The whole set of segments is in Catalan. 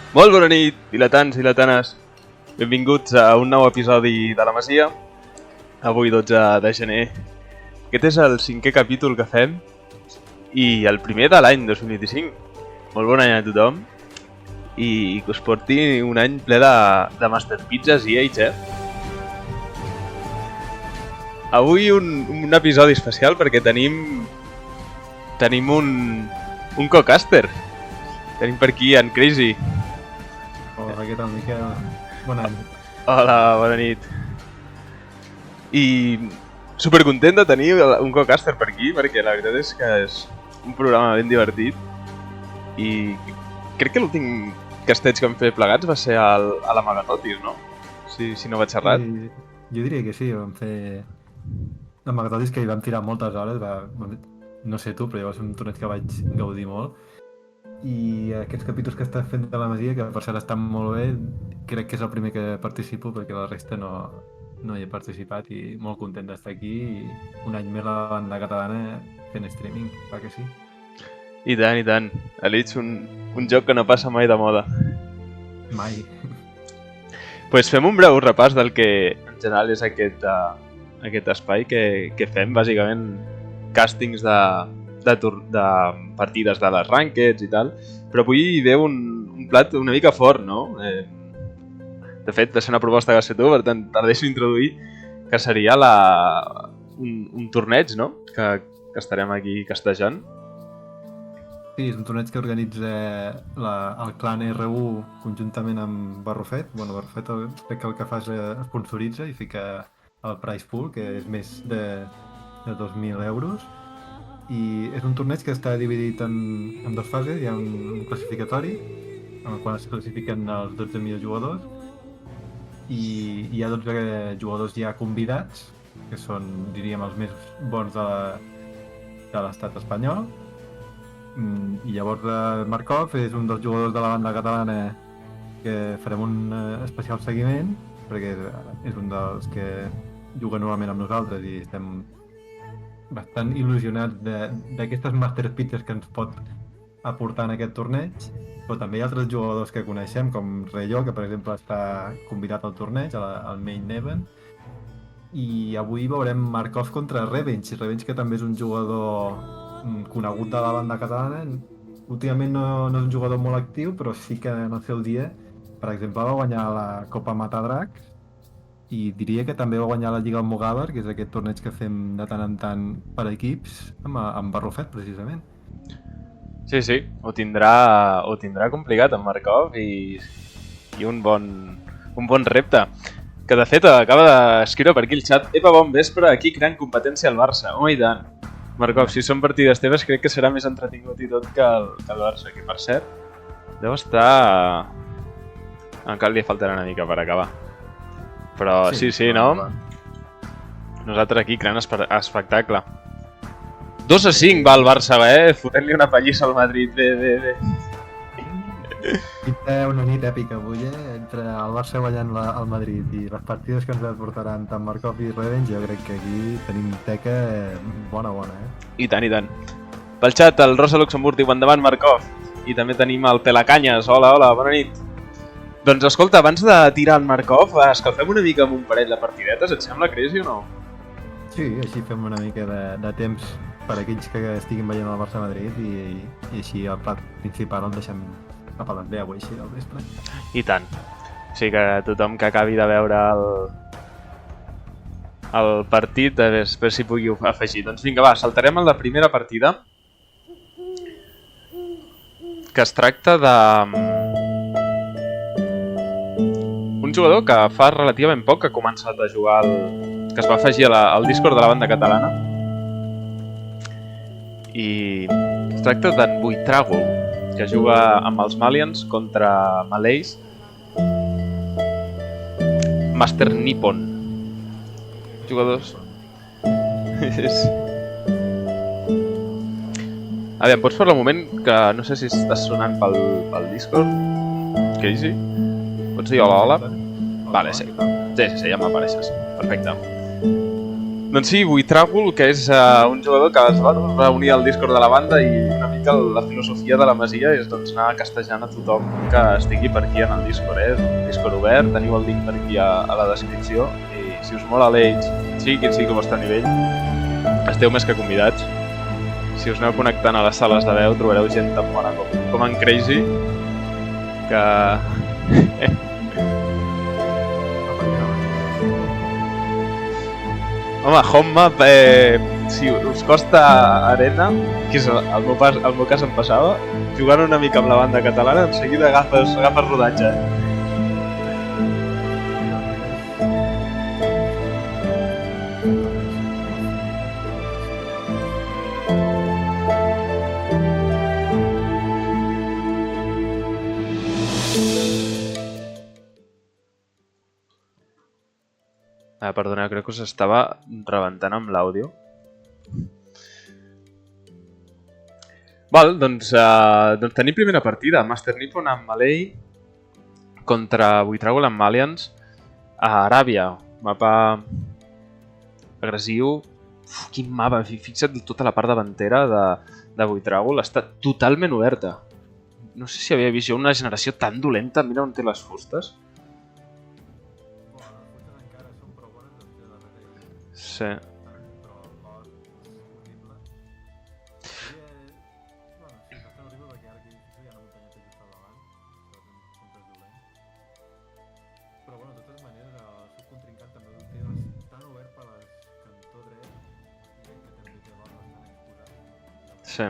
Molt bona nit, diletants i diletanes. Benvinguts a un nou episodi de La Masia. Avui 12 de gener. Aquest és el 5è capítol que fem i el primer de l'any 2025. Molt bon any a tothom i que us porti un any ple de Master Pizzas i Age, Avui un episodi especial perquè tenim un co-caster. Tenim per aquí en Crazy. Hola, què tal, Miquel? Bon any. Hola, bona nit. I supercontent de tenir un co-caster per aquí, perquè la veritat és que és un programa ben divertit. I crec que l'últim casteig que vam fer plegats va ser a l'Amagatotis, no? Si no vaig errat. Jo diria que sí, vam fer l'Amagatotis, que hi vam tirar moltes hores. No sé tu, però va ser un torneig que vaig gaudir molt. I aquests capítols que estàs fent de la Masia, que per cert estan molt bé, crec que és el primer que participo, perquè la resta no hi he participat, i molt content d'estar aquí i un any més la banda catalana fent streaming, clar que sí. I tant. Elits, un joc que no passa mai de moda. Mai. Pues fem un breu repàs del que en general és aquest espai que fem, bàsicament càstings de partides de les rankeds i tal, però avui ve un plat una mica fort, no? De fet, va ser una proposta que va ser tu, per tant, te la deixo introduir, que seria un torneig, no? Que estarem aquí castejant. Sí, és un torneig que organitza el clan R1 conjuntament amb Barrufet. Bueno, Barrufet crec que el que fa és sponsoritza i fica el prize pool, que és més de 2.000 euros. I és un torneig que està dividit en dues fases. Hi ha un classificatori en el qual es classifiquen els 12 millors jugadors i hi ha 12 jugadors ja convidats, que són, diríem, els més bons de l'estat espanyol. I llavors Markov és un dels jugadors de la banda catalana que farem un especial seguiment, perquè és un dels que juga normalment amb nosaltres i estem bastant il·lusionats d'aquestes Master Pizzas que ens pot aportar en aquest torneig. Però també hi ha altres jugadors que coneixem, com Reyó, que per exemple està convidat al torneig, al Main Event. I avui veurem Markov contra Revenge, que també és un jugador conegut de la banda catalana. Últimament no és un jugador molt actiu, però sí que en el seu dia, per exemple, va guanyar la Copa Matadracs i diria que també va guanyar la Lliga Almogàver, que és aquest torneig que fem de tant en tant per equips, amb Barrufet, precisament. Sí, ho tindrà complicat en Markov i un bon repte. Que de fet acaba d'escriure per aquí el xat: Epa, bon vespre, aquí creant competència al Barça. Home, i tant. Markov, si són partides teves crec que serà més entretingut i tot que el Barça, que per cert deu estar... Encara li faltarà una mica per acabar. Però sí, no? Nosaltres aquí creant espectacle. 2-5 va el Barça, fotent-li una pallissa al Madrid. Bé. Una nit èpica avui, entre el Barça guanyant el Madrid i les partides que ens portaran tant Markov i Revenge. Jo crec que aquí tenim teca bona, I tant. Pel xat, el Rosa Luxemburg diu endavant Markov. I també tenim el Pelacanyes. Hola, bona nit. Doncs escolta, abans de tirar el Markov, escalfem una mica amb un parell de partidetes, et sembla, Crazy, o no? Sí, així fem una mica de temps per a aquells que estiguin veient el Barça-Madrid i així el plat principal el deixem cap a les 10 o així del vespre. I tant. O sigui que tothom que acabi de veure el partit, a veure si pugui afegir. Doncs vinga, va, saltarem a la primera partida, que es tracta de... un jugador que fa relativament poc que ha començat a jugar, que es va afegir al Discord de la banda catalana. I es tracta d'en Buitrago, que juga amb els Malians contra Malays. Master Nippon. Jugadors... Aviam, pots parlar un moment, que no sé si estàs sonant pel Discord? Casey? Pots dir hola? Vale, sí, ja m'apareixes. Perfecte. Doncs sí, Buitràgol, que és un jugador que es va unir al Discord de la banda i una mica la filosofia de la Masia és doncs, anar castejant a tothom que estigui per aquí en el Discord. És un Discord obert, teniu el link per aquí a la descripció i si us mola l'Age, sigui quin sigui el vostre nivell, esteu més que convidats. Si us aneu connectant a les sales de veu trobareu gent tan bona com en Crazy, que... Home, home map, si us costa arena, que és el meu cas em passava, jugant una mica amb la banda catalana, en seguida agafes rodatge. Perdoneu, crec que us estava rebentant amb l'àudio. Val, doncs tenim primera partida. Master Nippon amb Malay contra Buitràgol amb Malians a Aràbia. Mapa agressiu. Quin mapa, fixa't tota la part davantera de Buitràgol. Està totalment oberta. No sé si havia vist jo una generació tan dolenta. Mira on té les fustes. Sí. Sí.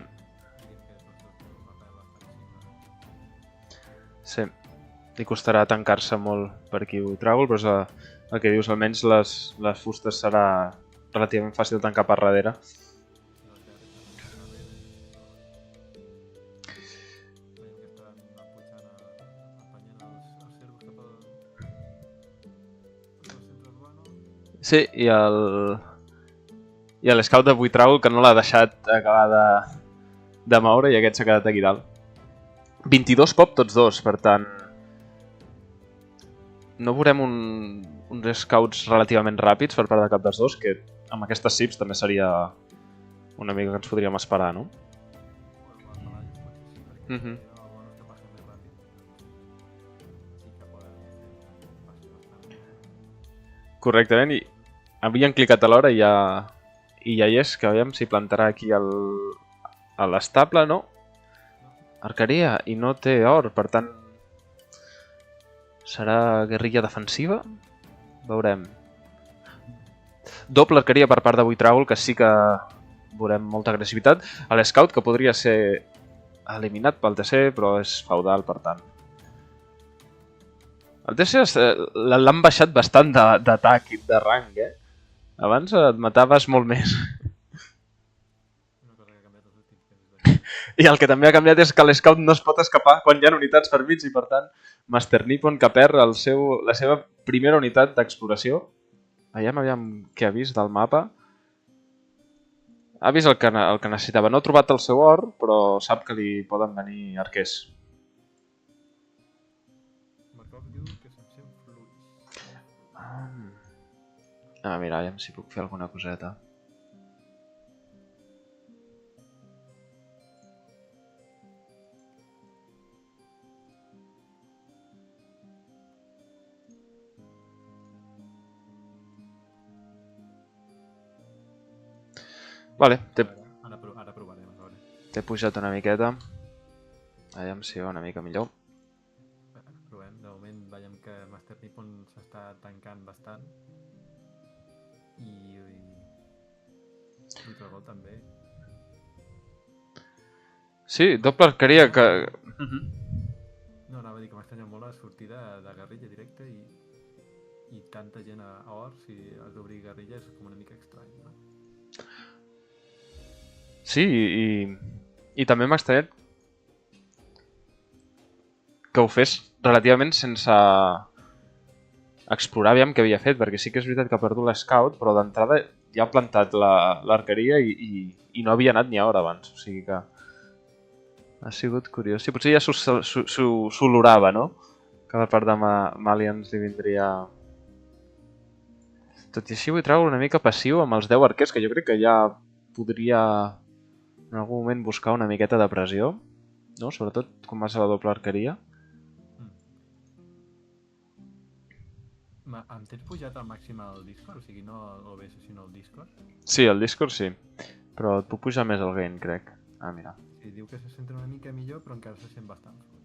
Sí. Li costarà tancar-se molt per aquí Buitràgol, però el que dius, almenys les fustes serà relativament fàcil de tancar per darrere. Sí, i l'escout de Buitràgol que no l'ha deixat acabar de moure i aquest s'ha quedat aquí dalt. 22 pop tots dos, per tant no veurem uns scouts relativament ràpids per part de cap dels dos, que amb aquestes sips també seria una mica que ens podríem esperar, no? Correctament, i havien clicat a l'hora i ja hi és, que veiem si plantarà aquí a l'estable, no? Arqueria, i no té or, per tant serà guerrilla defensiva? Veurem. Doble arqueria per part de Buitràgol, que sí que veurem molta agressivitat. L'Scout, que podria ser eliminat pel TC, però és feudal, per tant. El TC l'han baixat bastant d'atac i de rang, eh? Abans et mataves molt més. I el que també ha canviat és que l'Scout no es pot escapar quan hi ha unitats per mig i per tant Master Nippon que perd la seva primera unitat d'exploració. Aviam què ha vist del mapa. Ha vist el que necessitava. No ha trobat el seu or, però sap que li poden venir arquers. Mira, aviam si puc fer alguna coseta. Vale, ara provarem, a veure. T'he pujat una miqueta. Aviam si va una mica millor. Provem, de moment veiem que Master Nippon s'està tancant bastant. I Buitràgol també. Sí, doble arqueria que... No, anava a dir que m'estranya molt la sortida de guerrilla directa i tanta gent a or, si has d'obrir guerrilla és com una mica estrany, no? Sí, i també m'ha estranyat que ho fes relativament sense explorar aviam què havia fet, perquè sí que és veritat que ha perdut l'Scout, però d'entrada ja ha plantat l'arqueria i no havia anat ni a hora abans, o sigui que ha sigut curiós. Sí, potser ja s'ho olorava, no? Que per part de Malians li vindria Tot i així vull treure una mica passiu amb els 10 arquers, que jo crec que ja podria en algun moment buscar una miqueta de pressió, no? Sobretot quan vas a la doble arqueria. Em tens pujat al màxim al Discord? O sigui, no l'OBS, sinó al Discord? Sí, el Discord sí, però et puc pujar més el gain, crec. Ah, mira. Sí, diu que se sent una mica millor, però encara se sent bastant fluix.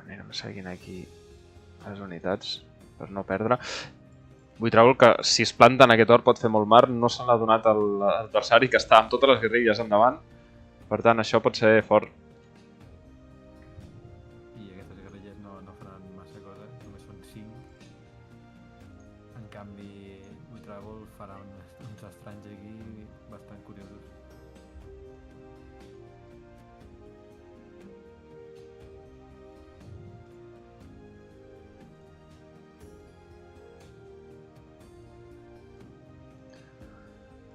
Anirem seguint aquí les unitats per no perdre. Vull treure que si es planta en aquest or pot fer molt mar, no se l'ha donat a l'adversari que està amb totes les guerrilles endavant, per tant això pot ser fort. I aquestes guerrilles no faran massa cosa, només són 5. En canvi, Buitràgol farà uns estranys aquí bastant curiosos.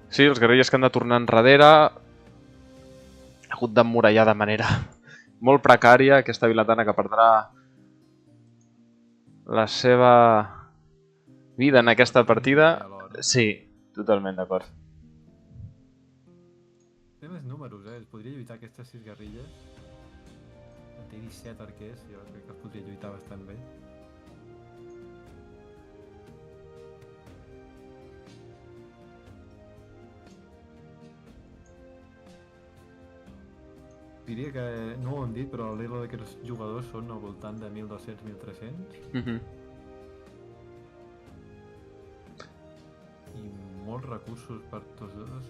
Sí, els guerrilles que han de tornar enrere ha hagut d'emmurallar de manera molt precària aquesta vilatana que perdrà la seva vida en aquesta partida. Sí, totalment d'acord. Té més números, es podria lluitar aquestes 6 guerrilles. En té 17 arquers, jo crec que es podria lluitar bastant bé. Diria que, no ho hem dit, però l'elo d'aquests jugadors són al voltant de 1.200-1.300. I molts recursos per tots dos.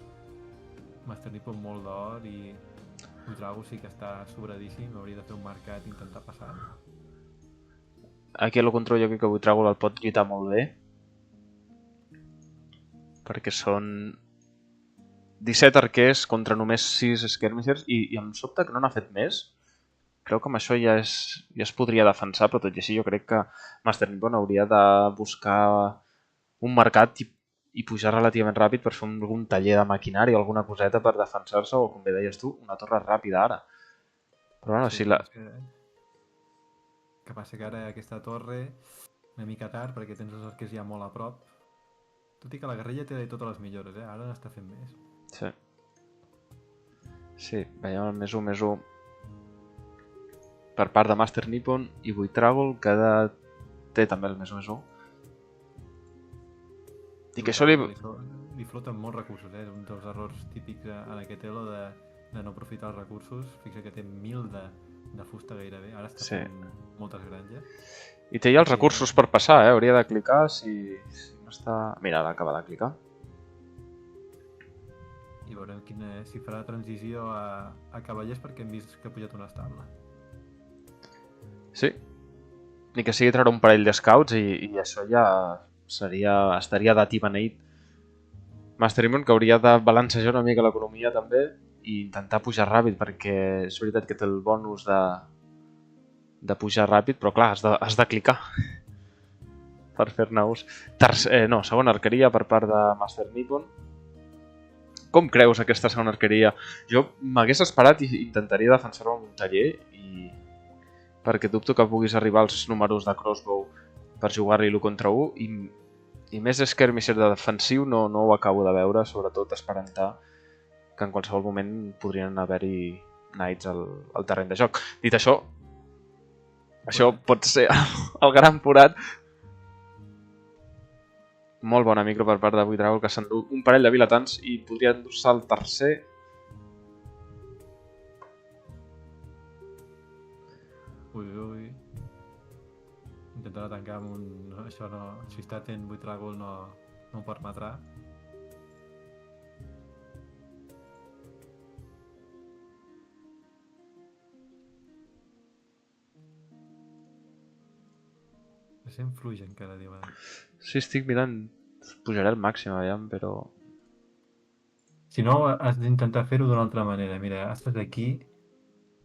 Master Nippon molt d'or i Buitràgol sí que està sobradíssim, hauria de fer un mercat i intentar passar. Aquí a lo control jo crec que Buitràgol el pot lluitar molt bé, perquè són 17 arquers contra només 6 skirmishers i em sobta que no n'ha fet més. Crec que amb això ja es podria defensar, però tot i així jo crec que Master Nippon hauria de buscar un mercat i pujar relativament ràpid per fer algun taller de maquinari o alguna coseta per defensar-se, o com bé deies tu, una torre ràpida ara. Però bueno, sí, si la... Que passa que ara aquesta torre una mica tard perquè tens els arquers ja molt a prop. Tot i que la guerrilla té totes les millores, ara n'està fent més. Sí. Sí, veiem el +1/+1 per part de Master Nippon i Buitràgol, que té també el +1/+1. I que això li floten molts recursos, és un dels errors típics en aquest elo de no aprofitar els recursos. Fixa que té 1.000 de fusta gairebé, ara està fent moltes granges. I té ja els recursos per passar, hauria de clicar si no està... Mira, ara acaba de clicar. I veurem si farà transició a cavallers, perquè hem vist que ha pujat una estable. Sí. Ni que sigui treure un parell de scouts i això ja estaria dat i beneït. Master Nippon, que hauria de balancejar una mica l'economia també i intentar pujar ràpid, perquè és veritat que té el bonus de pujar ràpid, però clar, has de clicar per fer-ne ús. Segona arqueria per part de Master Nippon. Com creus aquesta segona arqueria? Jo m'hagués esperat i intentaria defensar-ho amb un taller, perquè dubto que puguis arribar als números de crossbow per jugar-li-lo contra 1, i més skirmisher de defensiu no ho acabo de veure, sobretot esperantar que en qualsevol moment podrien haver-hi knights al terreny de joc. Dit això pot ser el gran forat. Molt bona micro per part de Buitràgol, que s'endú un parell de vilatans i podria endur-se el tercer. Ui. Intentarà tancar amb un... Això no... Si està atent Buitràgol no ho permetrà. Sent fluix encara, diuen. Sí, estic mirant. Pujaré al màxim, aviam, però... Si no, has d'intentar fer-ho d'una altra manera. Mira, estàs aquí.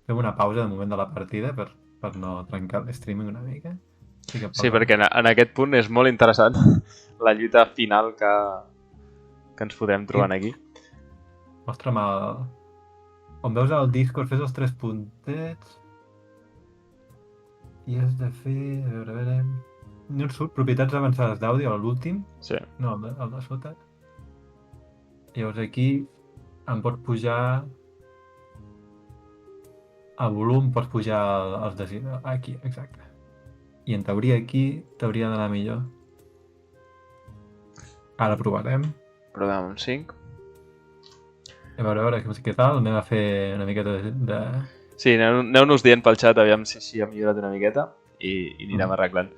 Fem una pausa de moment de la partida per no trencar el streaming una mica. Sí, perquè en aquest punt és molt interessant la lluita final que ens podem trobar aquí. Mostra'm el... On veus el Discord, fes els 3 puntets i has de fer... A veure... No et surt propietats avançades d'àudio a l'últim? Sí. No, el de sota. Llavors aquí em pots pujar el volum, pots pujar els aquí, exacte. I en teoria aquí t'hauria d'anar millor. Ara provarem. Provem amb 5. A veure què tal. Anem a fer una miqueta de... Sí, aneu-nos dient pel xat aviam si ha millorat una miqueta i anirem arreglant.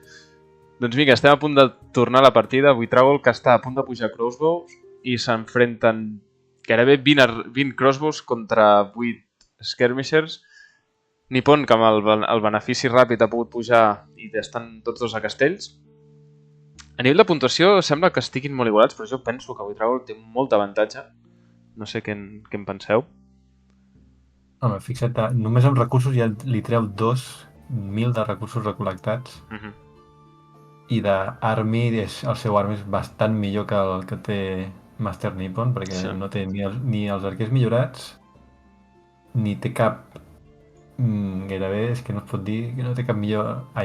Doncs vinga, estem a punt de tornar a la partida. Buitrago, que està a punt de pujar crossbows i s'enfrenten gairebé 20 crossbows contra 8 skirmishers. Nippon, que amb el benefici ràpid ha pogut pujar i estan tots dos a castells. A nivell de puntuació sembla que estiguin molt igualats, però jo penso que Buitrago té molt avantatge. No sé què en penseu. Home, fixa't, només amb recursos ja li treu 2.000 de recursos recol·lectats. I d'Army, el seu Army és bastant millor que el que té Master Nippon, perquè no té ni els arquers millorats, ni té cap... gairebé és que no es pot dir que no té cap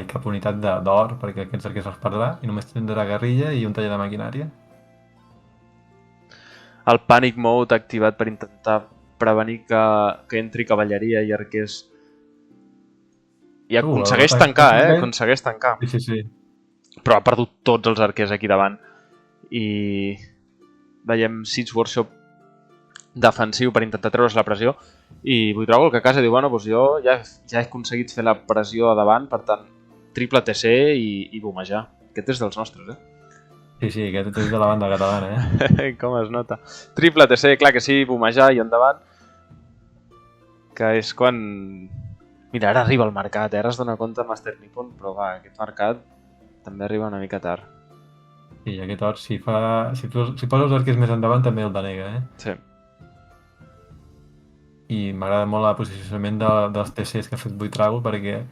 cap unitat d'or, perquè aquests arquers els perdrà, i només tindrà guerrilla i un taller de maquinària. El Panic Mode activat per intentar prevenir que entri cavalleria i arquers. I aconsegueix tancar, aconsegueix tancar. Sí. Però ha perdut tots els arquers aquí davant. I veiem Siege Workshop defensiu per intentar treure's la pressió. I Buitrago el que a casa diu, bueno, doncs jo ja he aconseguit fer la pressió a davant, per tant, triple TC i bomejar. Aquest és dels nostres, Sí, aquest és de la banda catalana, Com es nota. Triple TC, clar que sí, bomejar i endavant. Que és quan... Mira, ara arriba el mercat, ara es dona compte Master Nippon, però va, aquest mercat també arriba una mica tard. Sí, aquest or, si posa els arquers més endavant també el denega, Sí. I m'agrada molt el posicionament dels TCs que ha fet Buitrago perquè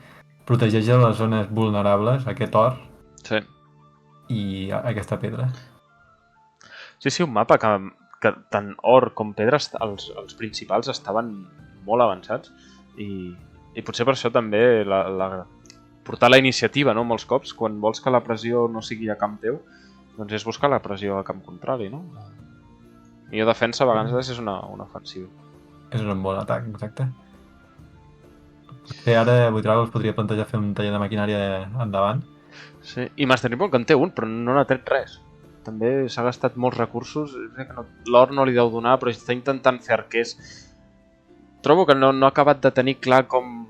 protegeix les zones vulnerables, aquest or, Sí. i aquesta pedra. Sí, un mapa que tant or com pedres, els principals estaven molt avançats i potser per això també portar la iniciativa, no? Molts cops, quan vols que la pressió no sigui a camp teu, doncs és buscar la pressió a camp contrari, no? Millor defensa a vegades és una ofensiva. És un bon atac, exacte. Potser ara Buitrago es podria plantejar fer un taller de maquinària endavant. Sí, i Master Nippon que en té un, però no n'ha tret res. També s'ha gastat molts recursos, l'or no li deu donar, però està intentant fer arquers. Trobo que no ha acabat de tenir clar com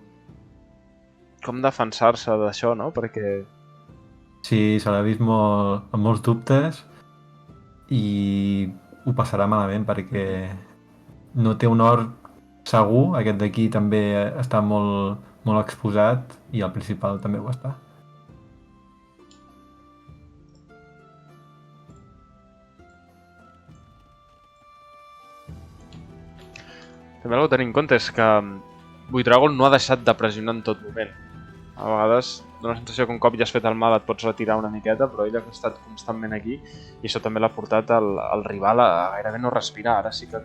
defensar-se d'això, no? Perquè... Sí, se l'ha vist amb molts dubtes i ho passarà malament perquè no té un or segur, aquest d'aquí també està molt exposat i el principal també ho està. També el que tenim en compte és que Buitrago no ha deixat de pressionar en tot moment. A vegades dona la sensació que un cop ja has fet el mal et pots retirar una miqueta, però ell ha estat constantment aquí i això també l'ha portat al rival a gairebé no respirar. Ara sí que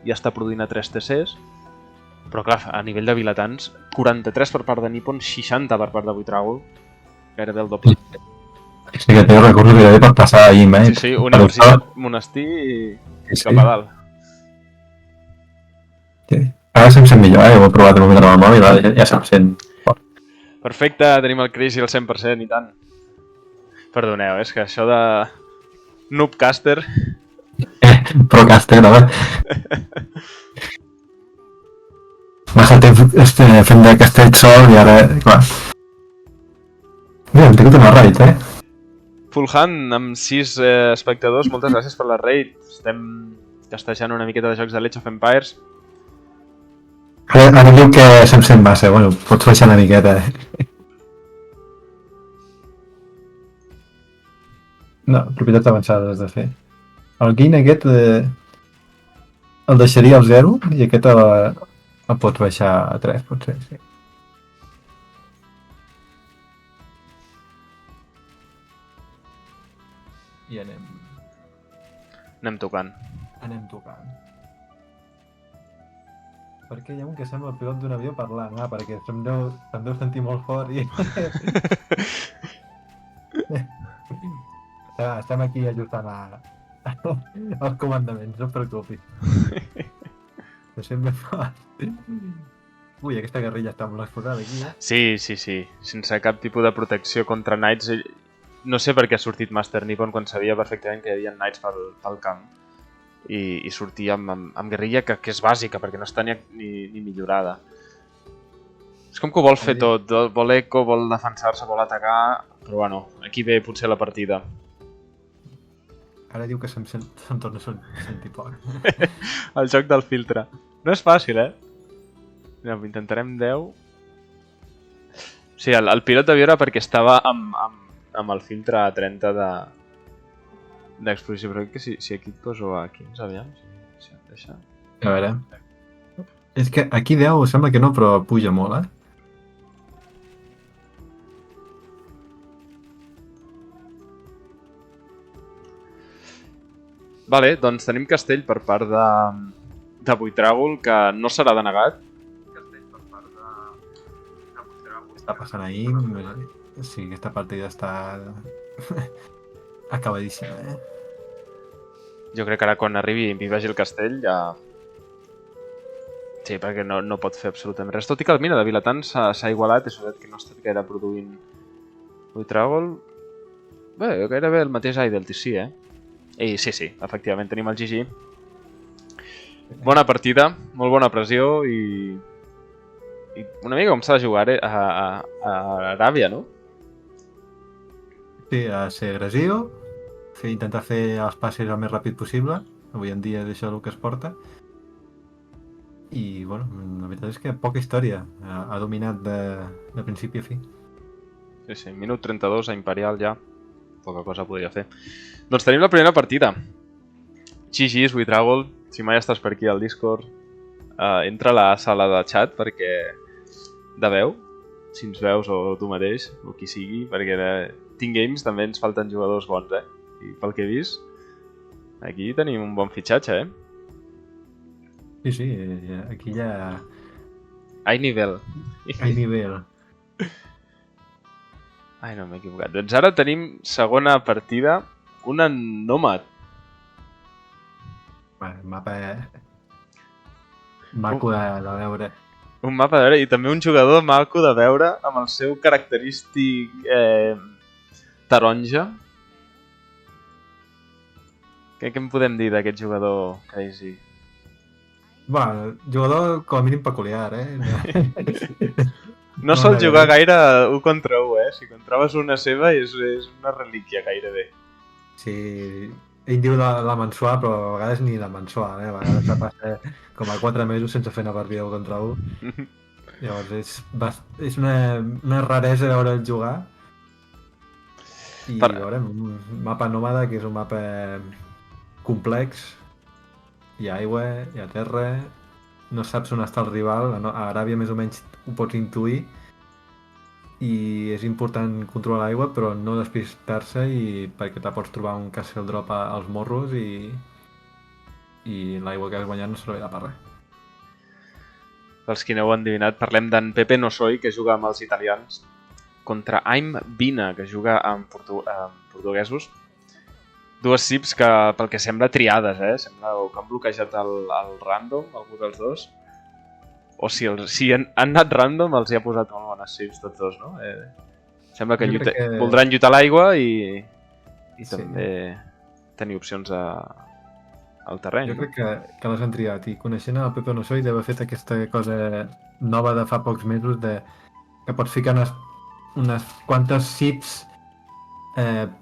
ja està produint a 3 TCs, però clar, a nivell de vilatans, 43 per part de Nippon, 60 per part de Buitrago, gairebé el doble. Sí que té recursos gairebé per passar a IM, Sí, universitat, monestir i cap a dalt. Sí. Ara se'm sent millor, ho he provat un moment amb el mòbil, ja se'm sent fort. Perfecte, tenim el Crazy al 100% i tant. Perdoneu, és que això de Noobcaster... Procaster, no? Massa temps fent de castell sol i ara, clar... Mira, hem tingut una raid, Full Hand amb 6 espectadors, moltes gràcies per la raid. Estem tastejant una miqueta de jocs de Age of Empires. Ara diu que se'm sent massa, bueno, pots baixar una miqueta, No, propietats avançades has de fer. El gain aquest el deixaria al 0 i aquest el pots baixar a 3, potser, sí. I anem Anem tocant. Anem tocant. perquè hi ha un que sembla el pilot d'un avió parlant, perquè se'm deu sentir molt fort i estem aquí ajustant els comandaments, no et preocupis. Que sembla fort. Ui, aquesta guerrilla està molt exposada aquí, Sí. Sense cap tipus de protecció contra Knights. No sé per què ha sortit Master Nippon quan sabia perfectament que hi havia Knights pel camp. I sortia amb guerrilla que és bàsica, perquè no està ni millorada. És com que ho vol fer tot. Vol eco, vol defensar-se, vol atacar... Però bueno, aquí ve potser la partida. Ara diu que se'm torna a sentir poc. El joc del filtre. No és fàcil, Mira, intentarem 10. Sí, el pilot devia veure perquè estava amb el filtre a 30 d'exposició, però crec que si aquí et poso a 15, aviam, si em deixa... A veure... És que aquí 10 sembla que no, però puja molt, Vale, doncs tenim castell per part de Buitràgol, que no serà denegat. Castell per part de Buitràgol. Està passant ahir... Sí, aquesta partida està... acabadíssima, Jo crec que ara quan arribi i vegi el castell ja... Sí, perquè no pot fer absolutament res. Tot i que, mira, de Vilatans s'ha igualat, és veritat que no ha estat gaire produint Buitràgol. Bé, gairebé el mateix Idle TC, I sí, efectivament, tenim el GG. Bona partida, molt bona pressió i una mica com s'ha de jugar a Aràbia, no? Sí, a ser agressiu, intentar fer els passes el més ràpid possible. Avui en dia és això el que es porta. I, bueno, la veritat és que poca història. Ha dominat de principi a fi. Sí, minut 32 a Imperial ja. Poca cosa podria fer. Doncs tenim la primera partida. GG's, Buitràgol. Si mai estàs per aquí al Discord, entra a la sala de chat perquè... de veu, si ens veus o tu mateix, o qui sigui, perquè de Team Games també ens falten jugadors bons, I pel que he vist, aquí tenim un bon fitxatge, Sí, aquí ja... Hay nivell. Hay nivell. Ai, no, m'he equivocat. Doncs ara tenim segona partida, una Nomad. Mapa maco de veure. Un mapa de veure i també un jugador maco de veure amb el seu característic taronja. Què en podem dir d'aquest jugador crazy? Bueno, jugador com a mínim peculiar, No sol jugar gaire 1 contra 1, Si trobes una seva és una relíquia gairebé. Sí, ell diu la mensual, però a vegades ni la mensual, A vegades passa com a 4 mesos sense fer una partida 1 contra 1. Llavors és una raresa veure'l jugar. I veurem, un mapa nòmada, que és un mapa complex. Hi ha aigua, hi ha terra, no saps on està el rival, a Aràbia més o menys ho pots intuir, i és important controlar l'aigua però no despistar-se perquè te pots trobar un castle drop als morros i l'aigua que has guanyat no servirà per res. Pels qui no ho han endivinat, parlem d'en Pepe Nosoi, que juga amb els italians, contra Aim Bina, que juga amb portuguesos. Dues sips que, pel que sembla, triades, Sembla que han bloquejat el random, algú dels dos. O si han anat random, els hi ha posat molt bones sips, tots dos, no? Sembla que voldran lluitar l'aigua i també tenir opcions al terreny. Jo crec que les han triat, i coneixent el Pepe Nosoi deu haver fet aquesta cosa nova de fa pocs mesos, que pots ficar unes quantes sips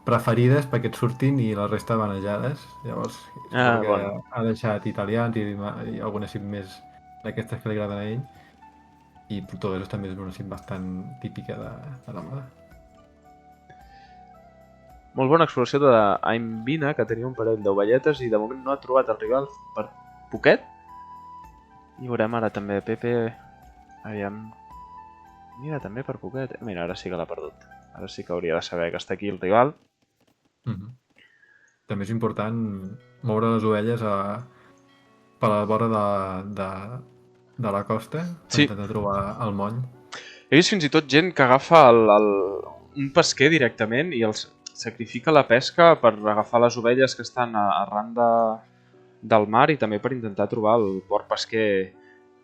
preferides perquè et surtin i la resta banejades. Llavors, ha deixat italians i alguna sim més d'aquestes que li agraden a ell, i portuguesos també és una sim bastant típica de la moda. Molt bona exploració d'Aimbina, que tenia un parell d'ovelletes i de moment no ha trobat el rival per poquet. I veurem ara també Pepe. Aviam. Mira, també per poquet. Mira, ara sí que l'ha perdut. Ara sí que hauria de saber que està aquí el rival. També és important moure les ovelles per la vora de la costa per Sí. intentar trobar el moll. He vist fins i tot gent que agafa un pesquer directament i sacrifica la pesca per agafar les ovelles que estan arran del mar i també per intentar trobar el port pesquer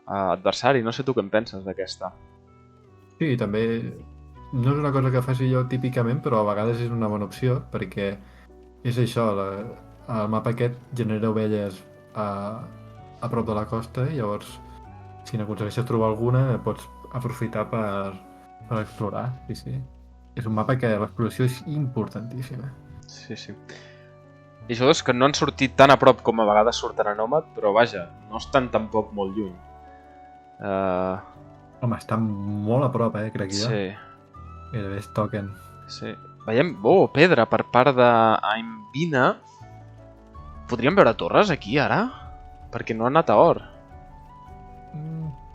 adversari. No sé tu què en penses d'aquesta. Sí, també no és una cosa que faci jo típicament, però a vegades és una bona opció, perquè és això, el mapa aquest genera ovelles a prop de la costa, i llavors, si n'aconsegueixes trobar alguna, pots aprofitar per explorar. Sí, sí. És un mapa que l'exploració és importantíssima. Sí, sí. I això és que no han sortit tan a prop com a vegades surten a Nomad, però vaja, no estan tampoc molt lluny. Home, estan molt a prop, crec jo. Sí, Gairebé es toquen. sí. Veiem, pedra per part d'Aimbina. Podríem veure torres aquí, ara? Perquè no ha anat a or.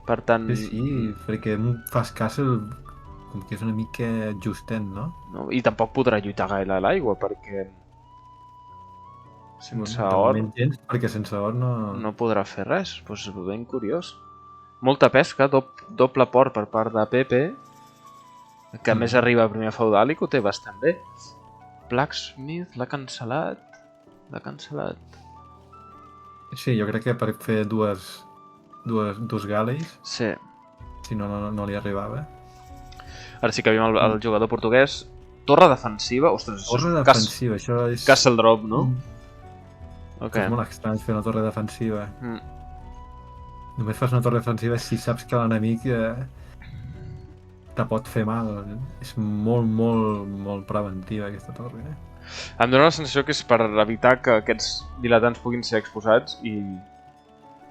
Per tant... Sí, perquè un Fast Castle com que és una mica justet, no? No, i tampoc podrà lluitar gaire a l'aigua, perquè... Sense De or moment gens, perquè sense or no podrà fer res. Doncs ben curiós. Molta pesca, doble port per part de Pepe, que a més arriba a primer feudal i que ho té bastant bé. Blacksmith l'ha cancel·lat. L'ha cancel·lat. Sí, jo crec que per fer dos gàleis, Sí. si no, no li arribava. Ara sí que veiem el jugador portuguès. Torre defensiva. Ostres, Torre això és defensiva, això és... Castle Drop, no? Ok. És molt estrany fer una torre defensiva. Mm. Només fas una torre defensiva si saps que l'enemic te pot fer mal. És molt, molt, molt preventiva aquesta torre. Em dóna la sensació que és per evitar que aquests vilatans puguin ser exposats i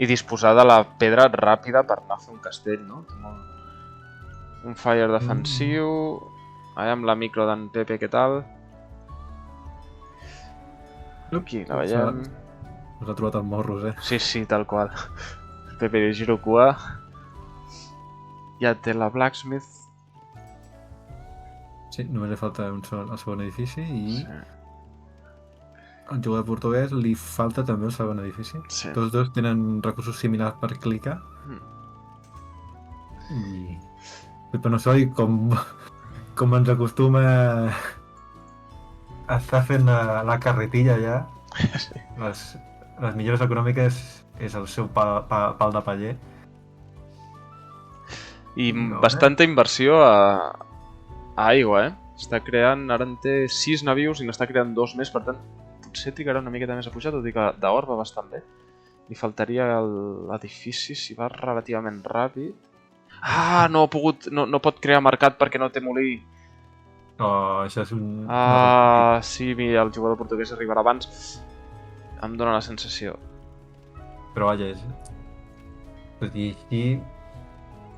disposar de la pedra ràpida per anar a fer un castell, no? Un fire defensiu... Allà amb la micro d'en Pepe, què tal? Aquí la veiem. Us ha trobat el morros, Sí, sí, tal qual. Pepe de Girocua. Ja té la Blacksmith. Sí, només li falta el segon edifici i Sí. al jugador portuguès li falta també el segon edifici. Sí. Tots dos tenen recursos similars per clicar. I Pepe no soy com ens acostuma a estar fent la carretilla ja. Sí. Les millores econòmiques és el seu pal de paller. I No, bastanta inversió a aigua, Està creant, ara en té 6 navius i n'està creant 2 més, per tant, potser trigarà una miqueta més a pujar, tot i que d'or va bastant bé. Li faltaria l'edifici, si va relativament ràpid. Ah, no pot crear mercat perquè no té molí. Oh, això és un... Ah, sí, mira, el jugador portuguès arribarà abans. Em dóna la sensació. Però vaja, tot i així...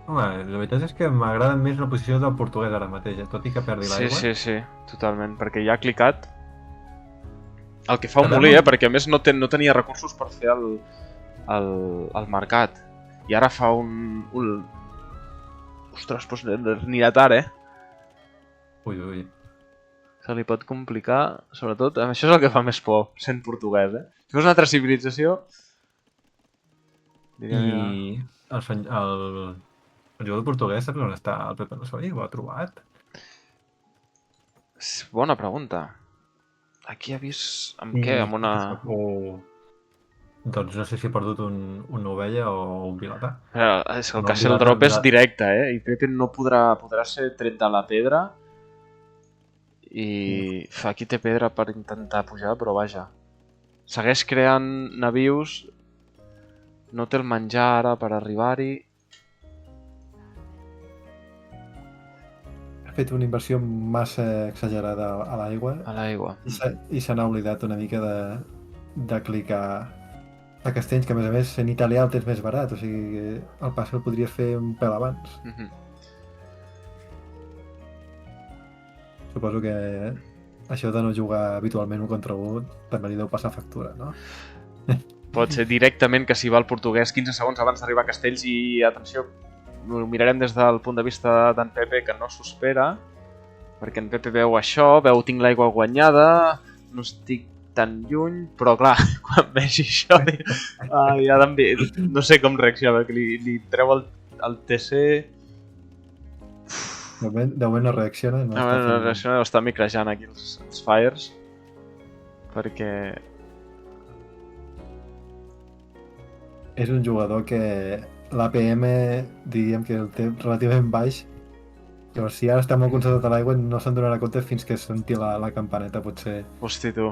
Home, la veritat és que m'agrada més la posició del portuguès ara mateix, tot i que perdi l'aigua. Sí, totalment, perquè ja ha clicat el que fa un molí, perquè a més no tenia recursos per fer el mercat. I ara fa un... Ostres, doncs anirà tard, Ui. Se li pot complicar, sobretot, això és el que fa més por, sent portuguès, Si fos una altra civilització... I el jugador portuguès saps on està el Pepe Nosoi? Ho ha trobat? Bona pregunta. Aquí ha vist... Amb què? Amb una... Doncs no sé si ha perdut una ovella o un vilatà. És que el Castle Drop és directe, I Pepe no podrà ser tret de la pedra. I aquí té pedra per intentar pujar, però vaja. Segueix creant navius. No té el menjar ara per arribar-hi. Ha fet una inversió massa exagerada a l'aigua. A l'aigua. I se n'ha oblidat una mica de clicar a castells, que a més en italià el tens més barat, o sigui, el pas el podries fer un pèl abans. Suposo que això de no jugar habitualment un contra un també li deu passar factura, no? Pot ser directament que si va el portuguès 15 segons abans d'arribar a Castells i, atenció, ho mirarem des del punt de vista d'en Pepe, que no s'ho espera, perquè en Pepe veu això, tinc l'aigua guanyada, no estic tan lluny, però clar, quan vegi això, ja no sé com reacciona, perquè li treu el TC... De moment no reacciona. No reacciona, està micrejant aquí els fires, perquè... És un jugador que l'APM diríem que el té relativament baix, però si ara està molt concentrat a l'aigua no se'n donarà compte fins que senti la campaneta, potser. Hosti, tu.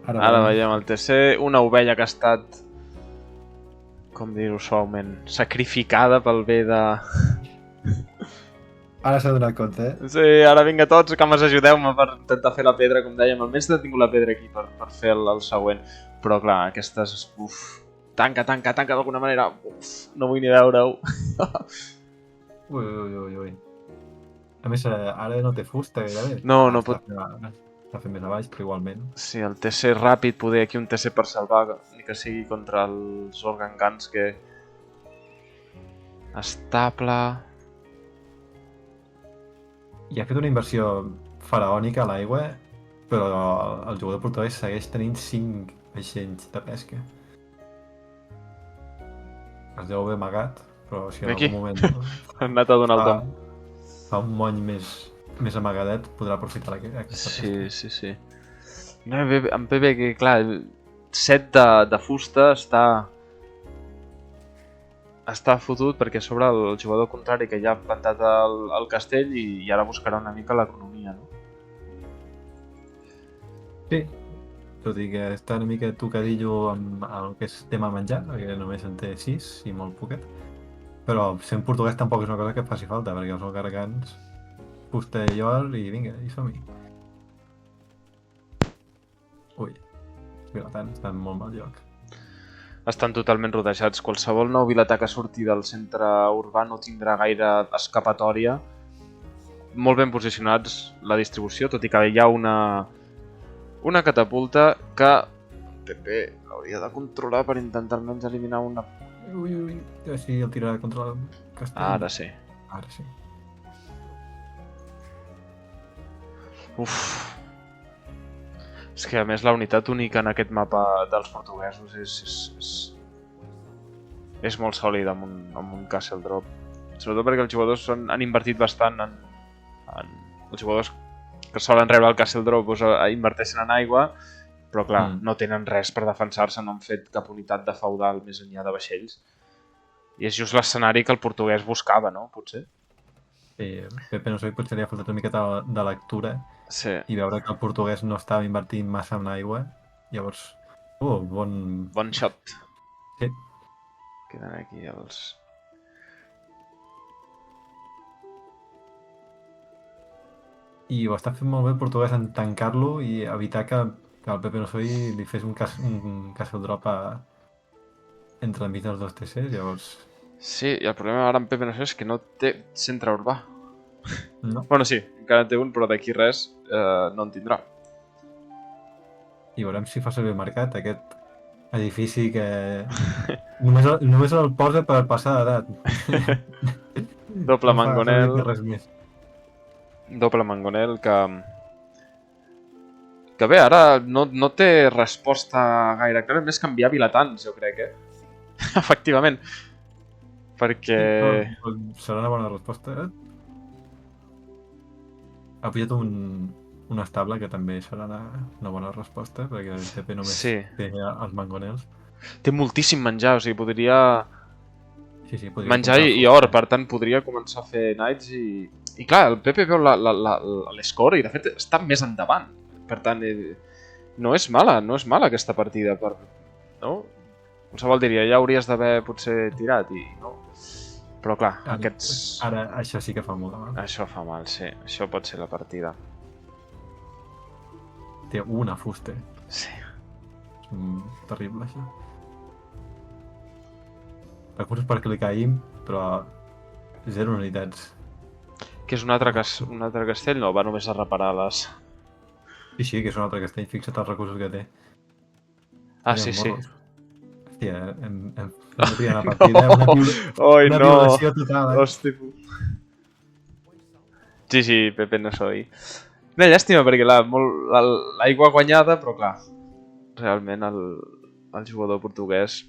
Ara veiem el TC, una ovella que ha estat, com dir-ho suaument, sacrificada pel bé de... Ara s'ha donat compte, Sí, ara vinga tots, cames, ajudeu-me per intentar fer la pedra, com dèiem. Almenys he tingut la pedra aquí per fer el següent. Però clar, aquestes... Tanca d'alguna manera. No vull ni veure-ho. Ui. A més, ara no té fusta gairebé. No pot... Està fent més a baix, però igualment. Sí, el TC ràpid, poder aquí un TC per salvar, ni que sigui contra els Organgans, que... Estable... I ha fet una inversió faraònica a l'aigua, però el jugador portuguès segueix tenint 5 vaixells de pesca. Es deu haver amagat, però si en algun moment... Ha anat a donar el tom. Fa un mony més amagadet, podrà aprofitar aquesta pesca. Sí. No, en PP, que clar, 7 de fusta està fotut perquè a sobre el jugador contrari que ja ha plantat el castell i ara buscarà una mica l'economia, no? Sí, tot i que està una mica tocadillo amb el que és tema menjar, perquè només en té 6 i molt poquet. Però sent portuguès tampoc és una cosa que faci falta, perquè els organgans, fusta i or i vinga, i som-hi. Ui, vilatans, estan en molt mal lloc. Estan totalment rodejats. Qualsevol nou vilatà que surti del centre urbà no tindrà gaire escapatòria. Molt ben posicionats la distribució, tot i que hi ha una catapulta que PP l'hauria de controlar per intentar almenys eliminar una... Ui, a veure si el tirarà contra el castell. Ara sí. Uf. És que a més la unitat única en aquest mapa dels portuguesos és molt sòlid amb un Castle Drop. Sobretot perquè els jugadors han invertit bastant en... Els jugadors que solen rebre el Castle Drop inverteixen en aigua, però clar, no tenen res per defensar-se, no han fet cap unitat de feudal més enllà de vaixells. I és just l'escenari que el portuguès buscava, no? Potser? Sí, Pepe no sé, potser li ha faltat una miqueta de lectura. Sí. I veure que el portuguès no estava invertint massa en aigua. Llavors, bon shot. Sí. Queden aquí els... I ho està fent molt bé el portuguès en tancar-lo i evitar que el Pepe Nosoy li fes un castle drop entre enmig dels dos TCs, llavors... Sí, i el problema ara amb Pepe Nosoy és que no té centre urbà. No. Bueno, sí, encara en té un, però d'aquí res no en tindrà. I veurem si fa servir el mercat, aquest edifici que només el posa per passar d'edat. Doble mangonel. No res més. Doble mangonel que bé, ara no té resposta gaire clara, més canviar vilatans, jo crec, Efectivament. Perquè... Serà una bona resposta, Ha pujat un estable que també serà una bona resposta, perquè el TP només té els mangonels. Té moltíssim menjar, o sigui, podria... Sí, podria menjar i or, per tant podria començar a fer knights i clar, el PP veu l'escore i de fet està més endavant. Per tant, no és mala aquesta partida. No? Qualsevol diria, ja hauries d'haver potser tirat i no. Però clar, aquests... Ara això sí que fa molt de mal. Això fa mal, sí. Això pot ser la partida. Té una fusta. Sí. És terrible, això. Recursos per clicar IM, però 0 unitats. Que és un altre castell? No, va només a reparar les... Sí, que és un altre castell. Fixa't els recursos que té. Ah, sí. Hòstia, hem triat una partida. Una violació total, Hosti. Sí, Pepe Nosoy. Una llàstima, perquè l'aigua guanyada, però clar, realment el jugador portuguès...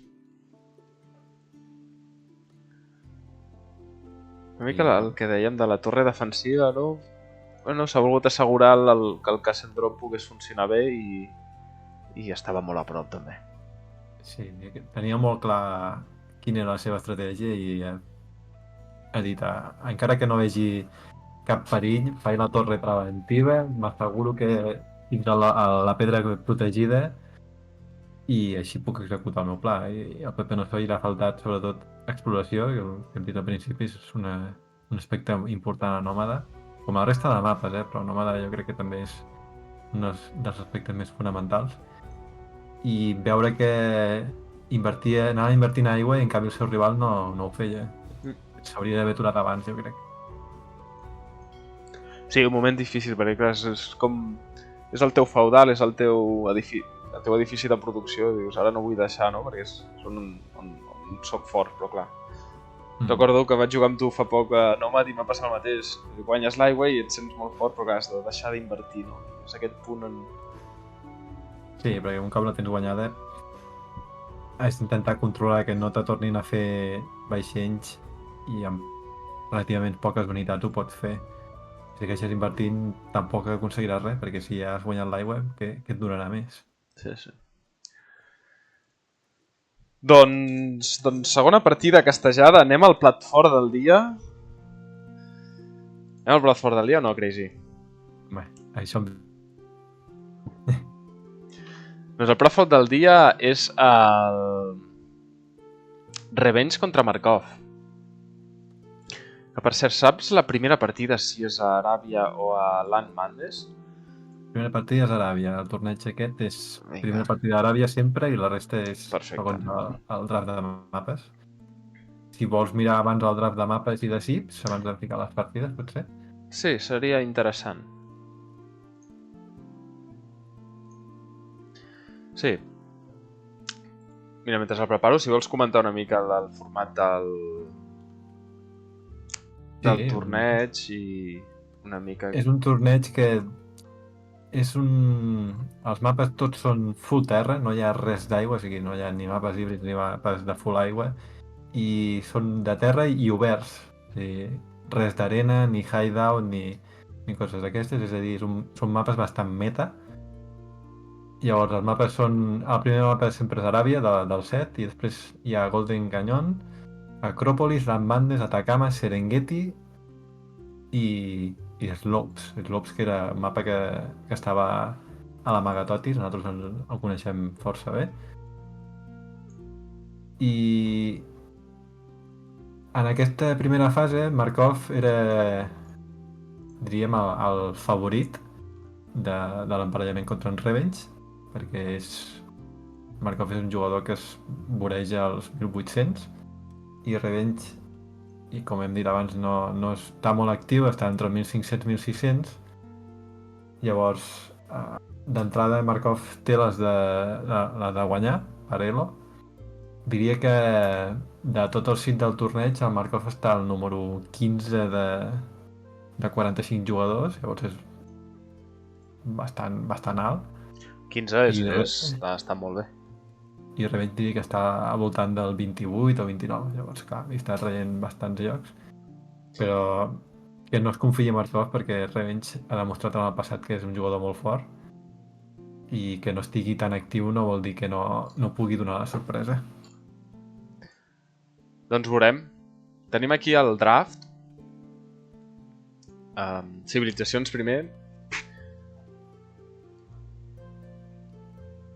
Una mica el que dèiem de la torre defensiva, no? Bueno, s'ha volgut assegurar que el Castle Drop pogués funcionar bé i estava molt a prop, també. Sí, tenia molt clar quina era la seva estratègia i ha dit, encara que no vegi cap perill, faig la torre preventiva, m'asseguro que tinc la pedra protegida i així puc executar el meu pla. I al Pepe Nosso li ha faltat, sobretot, exploració, que hem dit al principi, és un aspecte important a Nòmada, com a la resta de mapes, però Nòmada jo crec que també és un dels aspectes més fonamentals. I veure que anava invertint aigua i en canvi el seu rival no ho feia. S'hauria d'haver aturat abans, jo crec. Sí, un moment difícil, perquè clar, és com... És el teu feudal, és el teu edifici de producció, dius, ara no vull deixar, no? Perquè és on soc fort, però clar. Recordo que vaig jugar amb tu fa poc a Nomad i m'ha passat el mateix. Guanyes l'aigua i et sents molt fort, però clar, has de deixar d'invertir, no? És aquest punt en... Sí, perquè un cop la tens guanyada has d'intentar controlar que no te tornin a fer vaixells i amb relativament poques unitats ho pots fer. Si segueixes invertint tampoc aconseguiràs res, perquè si ja has guanyat l'aigua, què et durarà més? Sí, sí. Doncs segona partida castejada. Anem al plat fort del dia. Anem al plat fort del dia o no, Crazy? Bé, això... Doncs el plat fort del dia és el... Revenge contra Markov. Que per cert, saps la primera partida si és a Aràbia o a Land Mandes? Primera partida és Aràbia, el torneig aquest és primera partida d'Aràbia sempre i la resta és segons el draft de mapes. Si vols mirar abans el draft de mapes i de cips, abans de ficar les partides, potser? Sí, seria interessant. Sí. Mira, mentre el preparo, si vols comentar una mica el format del torneig i una mica... És un torneig que els mapes tots són full terra, no hi ha res d'aigua, o sigui, no hi ha ni mapes híbrids ni mapes de full aigua, i són de terra i oberts, o sigui, res d'arena, ni hideout, ni coses d'aquestes, és a dir, són mapes bastant meta. Llavors, els mapes són... El primer mapa sempre és Aràbia, del 7, i després hi ha Golden Canyon, Acropolis, Rambandes, Atacama, Serengeti i Slopes. Slopes, que era un mapa que estava a la Magatotis, nosaltres el coneixem força bé. I en aquesta primera fase, Markov era, diríem, el favorit de l'emparellament contra en Revenge, perquè Markov és un jugador que es voreja als 1800 i Revenge, i com hem dit abans, no està molt actiu, està entre els 1500 i 1600. Llavors, d'entrada Markov té les de guanyar per Elo. Diria que de tot el sit del torneig el Markov està al número 15 de 45 jugadors, llavors és bastant alt. 15 està molt bé. I Revenge diria que està al voltant del 28 o 29, llavors clar, hi està traient bastants llocs. Però que no es confiï en Markov perquè Revenge ha demostrat en el passat que és un jugador molt fort i que no estigui tan actiu no vol dir que no pugui donar la sorpresa. Doncs veurem. Tenim aquí el draft. Civilitzacions primer.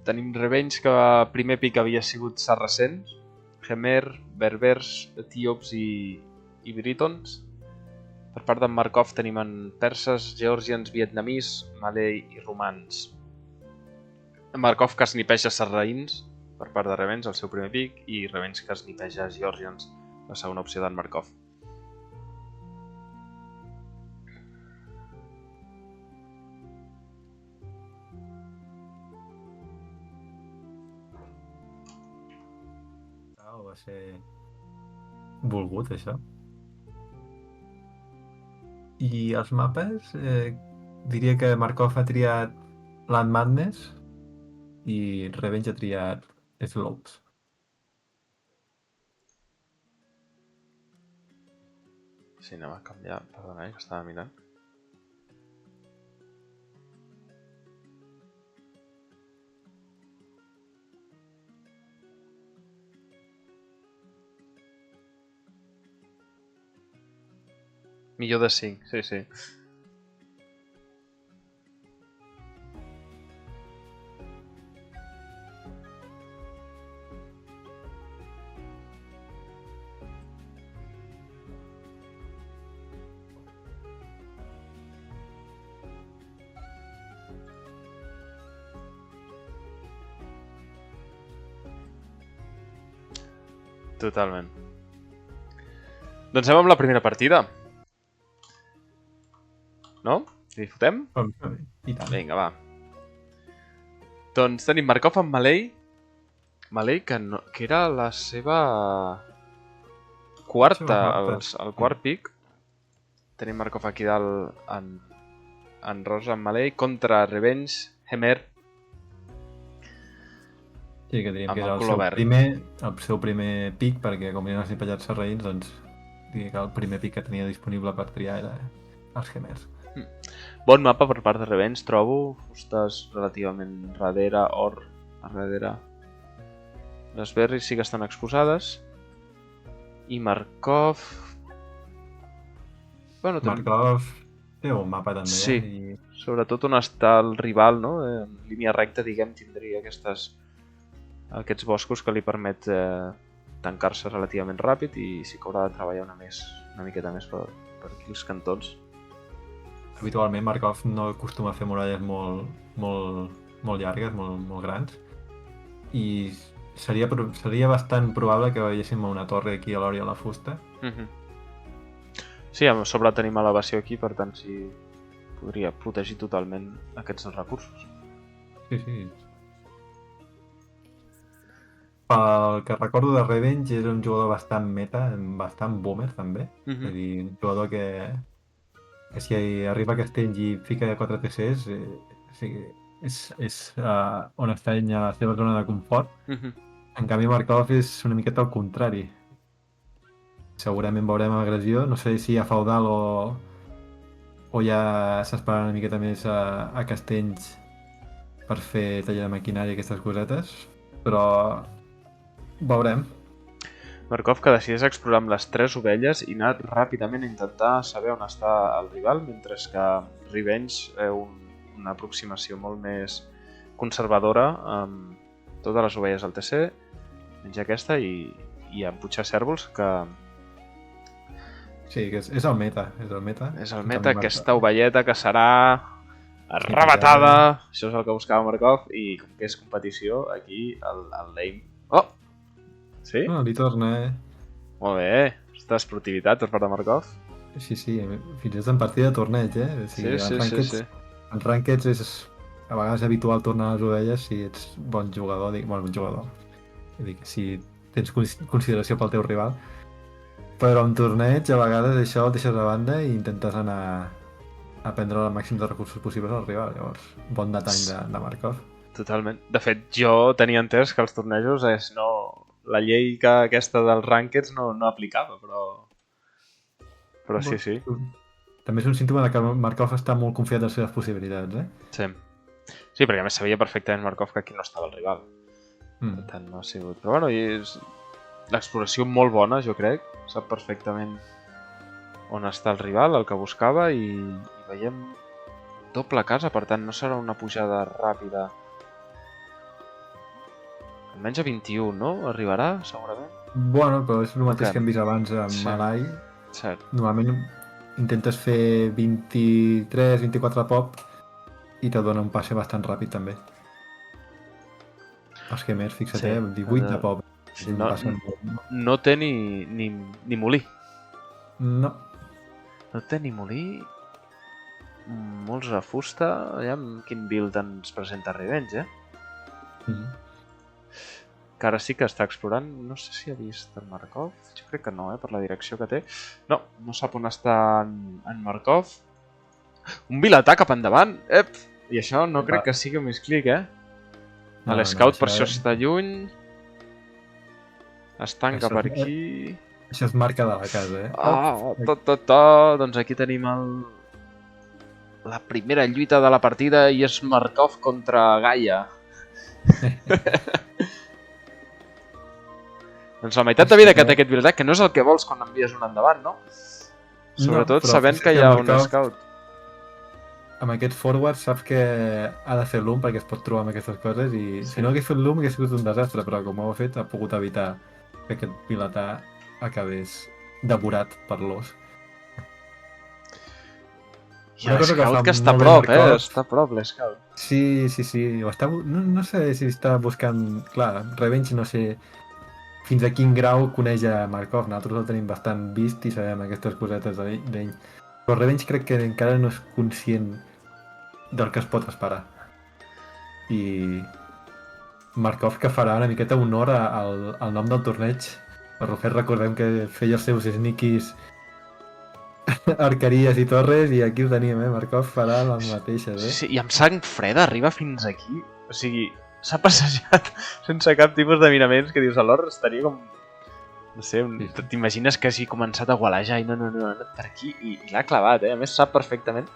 Tenim Revenge, que primer pic havia sigut sarracens, Khmer, berbers, etíops i britons. Per part d'en Markov tenim en perses, georgians, vietnamís, malai i romans. En Markov que esnipeja sarraïns per part de Revenge, el seu primer pic, i Revenge que esnipeja georgians, la segona opció d'en Markov. Va ser volgut, això. I els mapes, diria que Markov ha triat Land Madness i Revenge ha triat Slopes. Sí, anem a canviar. Perdona, que estava mirant. Millor de 5, sí, sí. Totalment. Doncs anem amb la primera partida. No? Hi fotem? I tant. Vinga, va. Doncs tenim Markov amb Malay. Malay, que era la seva quarta, el quart pic. Tenim Markov aquí dalt en rosa amb Malay contra Revenge, Hemer. Sí, que diríem Amb que el és color el seu primer pic, perquè com eren els nipellats sarraïns, doncs diria que el primer pic que tenia disponible per triar era els Gemers. Bon mapa per part de Revenge, trobo. Fustes relativament darrere, or a darrere. Les berries sí que estan exposades. I Markov... Bueno, Markov té un mapa també, sí, i sobretot on està el rival, no? En línia recta, diguem, tindria aquests boscos que li permet tancar-se relativament ràpid i sí que haurà de treballar una miqueta més per aquí els cantons. habitualment Markov no acostuma a fer muralles molt llargues, molt grans, i seria bastant probable que veiéssim una torre aquí a l'hora i a la fusta. Sí, a sobre tenim elevació aquí, per tant sí podria protegir totalment aquests recursos. Sí. Pel que recordo de Revenge, és un jugador bastant meta, bastant boomer també. És a dir, un jugador que si arriba a Castells i fica 4 TCs, és on està ell a la seva zona de confort. En canvi, Markov és una miqueta al contrari. Segurament veurem agressió, no sé si a feudal o ja s'espera una miqueta més a Castells per fer taller de maquinària i aquestes cosetes, però veurem. Markov que decideix explorar amb les 3 ovelles i anar ràpidament a intentar saber on està el rival, mentre que Revenge una aproximació molt més conservadora amb totes les ovelles al TC, menys aquesta i amb Puigjar Cèrvols, que sí, que és el meta. És el meta, aquesta ovelleta que serà arrebatada. Això és el que buscava Markov i com que és competició, aquí el lane... Oh! Sí? No, li torna, Molt bé. Aquesta esportivitat per part de Markov. Sí, fins i tot en partida de torneig, O sigui, Sí. En Rankeds és a vegades habitual tornar les ovelles si ets bon jugador, si tens consideració pel teu rival, però en torneig a vegades això el deixes a banda i intentes anar a prendre el màxim de recursos possibles al rival. Llavors, bon detall de Markov. Totalment. De fet, jo tenia entès que els tornejos la llei que aquesta dels rankeds no aplicava, però sí. També és un símptoma de que Markov està molt confiat en les seves possibilitats, Sí, perquè a més sabia perfectament Markov que aquí no estava el rival. Per tant, no ha sigut... Però bueno, és l'exploració molt bona, jo crec. Sap perfectament on està el rival, el que buscava, i veiem doble casa, per tant no serà una pujada ràpida. Almenys a 21, no? Arribarà, segurament? Bueno, però és el mateix que hem vist abans amb Malay. Cert. Normalment intentes fer 23, 24 pop i te dona un passe bastant ràpid també. Els Gemers, fixa't, 18 de pop. No té ni molí. No. No té ni molí. Molts de fusta. Aviam quin build ens presenta Revenge, que ara sí que està explorant. No sé si ha vist el Markov. Jo crec que no, per la direcció que té. No sap on està en Markov. Un vilatà cap endavant. Ep! I això no crec que sigui un misclic, L'scout per això està lluny. Es tanca per aquí. Això és marca de la casa, Doncs aquí tenim la primera lluita de la partida i és Markov contra Gaia. Doncs la meitat de vida que té aquest vilatà, que no és el que vols quan envies un endavant, no? Sobretot sabent que hi ha un scout. Amb aquest forward saps que ha de fer l'um perquè es pot trobar amb aquestes coses i si no hagués fet l'um hagués sigut un desastre, però com ho ha fet ha pogut evitar que aquest vilatà acabés devorat per l'os. I l'scout que està a prop, està a prop l'scout. Sí. No sé si està buscant... Clar, Revenge no sé fins a quin grau coneix a Markov. Nosaltres el tenim bastant vist i sabem aquestes cosetes d'ell. Però Revenge crec que encara no és conscient del que es pot esperar. I Markov que farà una miqueta honor al nom del torneig. Barrufet recordem que feia els seus sneakies arqueries i torres i aquí ho tenim, Markov farà les mateixes, Sí, i amb sang freda arriba fins aquí. O sigui, s'ha passejat sense cap tipus de miraments que dius, alhora estaria com... No sé, t'imagines que hagi començat a gualejar i no, per aquí i l'ha clavat, A més sap perfectament.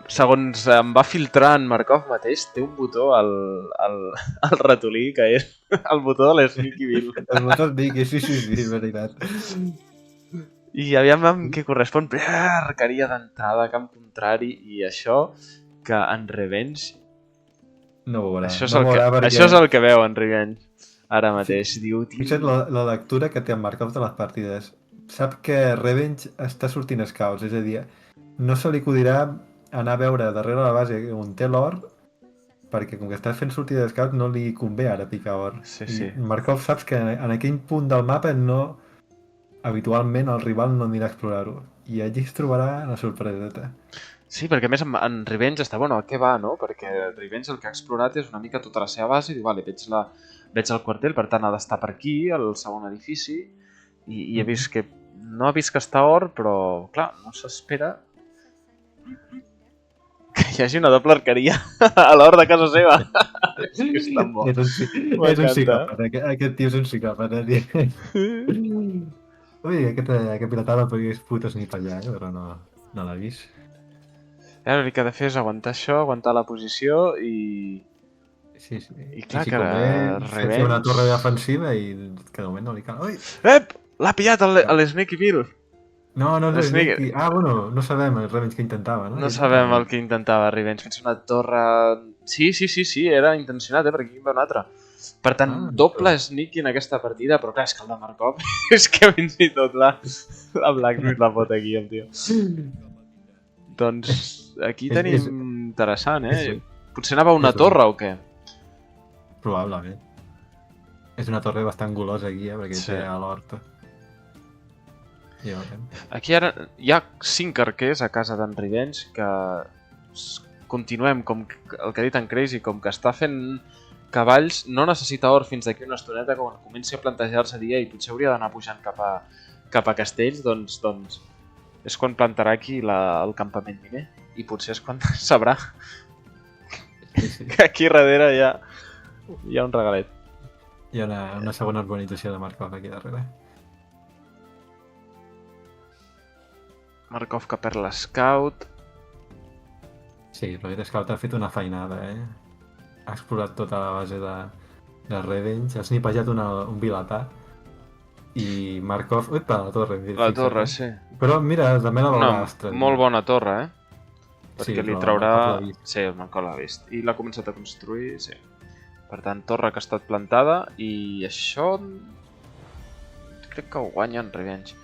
Segons em va filtrar en Markov mateix, té un botó al ratolí que és el botó de l'Sneaky Bill. El botó Sneaky, sí, veritat. I aviam amb què correspon. Arqueria d'entrada, camp contrari i això que en Revenge... No ho veurà. Això és el que veu en Revenge. Ara mateix, diu... Fixa't la lectura que té en Markov de les partides. Sap que Revenge està sortint scouts, és a dir, no se li acudirà anar a veure darrere la base on té l'or, perquè com que està fent sortida de scouts no li convé ara picar or. Sí. I Markov saps que en aquell punt del mapa habitualment el rival no anirà a explorar-ho. I allí es trobarà la sorpreseta. Sí, perquè a més en Revenge està, bueno, a què va, no? Perquè Revenge el que ha explorat és una mica tota la seva base i diu, vale, veig el quartel, per tant ha d'estar per aquí, al segon edifici, i he vist que... No ha vist que està or, però, clar, no s'espera que hi hagi una doble arqueria a l'or de casa seva. És que és tan bo. És un psicòpata, aquest tio és un psicòpata, tio. Ui, aquest pilotada podries putes ni fallar, però no l'ha vist. L'únic que ha de fer és aguantar això, aguantar la posició i... Sí. I clar que Revenge... una torre defensiva i que de moment no li cal. Ui! Ep! L'ha pillat l'Sneaky Bill! No és Sneaky. Ah, bueno, no sabem el Revenge que intentava, no? No sabem el que intentava Revenge. Fins una torre... Sí, era intencionat, perquè aquí en va una altra. Per tant, doble Sneaky en aquesta partida, però clar, és que el de Markov és que fins i tot la Blackbeard la pot aquí, el tio. Doncs aquí tenim interessant, Potser anava a una torre o què? Probablement. És una torre bastant golosa aquí, perquè té a l'horta. Aquí ara hi ha 5 arquers a casa d'en Revenge que continuem, com el que ha dit en Crazy, com que està fent cavalls, no necessita or fins d'aquí una estoneta, quan comenci a plantejar-se dia i potser hauria d'anar pujant cap a castells, doncs és quan plantarà aquí el campament miner i potser és quan sabrà que aquí darrere hi ha un regalet. Hi ha una segona urbanització de Markov aquí darrere. Markov que perd l'Scout. Sí, però aquest Scout ha fet una feinada, Ha explorat tota la base de Revenge, ha snipejat un vilatà i Markov... Uipa, la torre. La torre, sí. Però mira, també la veurà Astra. Molt bona torre, Perquè li traurà... Sí, el Markov l'ha vist. I l'ha començat a construir, sí. Per tant, torre que ha estat plantada i això... Crec que ho guanya en Revenge.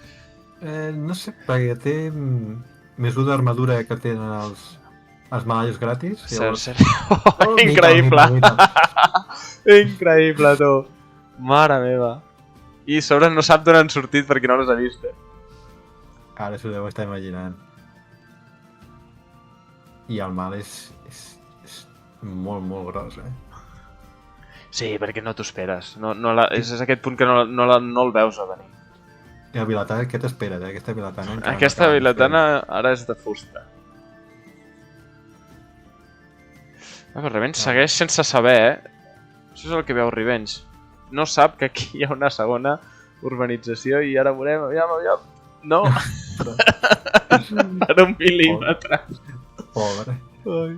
No sé, perquè té més 1 d'armadura que tenen els malallos gratis. Cert. Increïble! Increïble, tu! Mare meva! I a sobre no sap d'on han sortit perquè no les ha vist, Ara s'ho deu estar imaginant. I el mal és molt, molt gros, Sí, perquè no t'ho esperes. És aquest punt que no el veus a venir. I el Vilatana, què t'espera, aquesta Vilatana? encara no Aquesta acaba de Vilatana ara és de fusta. Però Revenge segueix sense saber, Això és el que veu Revenge. No sap que aquí hi ha una segona urbanització i ara veurem, aviam. No! Per un mil·límetre. Pobre. Ai.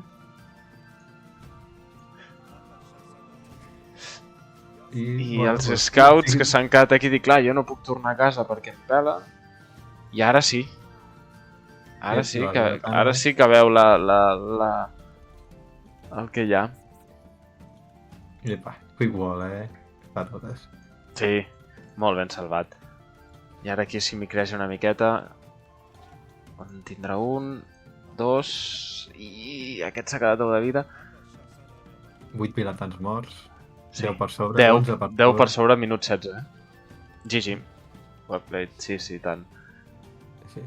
I els scouts que s'han quedat aquí, dic, clar, jo no puc tornar a casa perquè em pela. I ara sí. Ara sí que veu el que hi ha. I va, quick wall, fa totes. Sí, molt ben salvat. I ara aquí si m'hi creix una miqueta. En tindrà un, dos... I aquest s'ha quedat 10 de vida. 8 vilatans morts. Sí. 10 per sobre, 10 per sobre, minut 16, GG. Well played, sí, tant. Sí.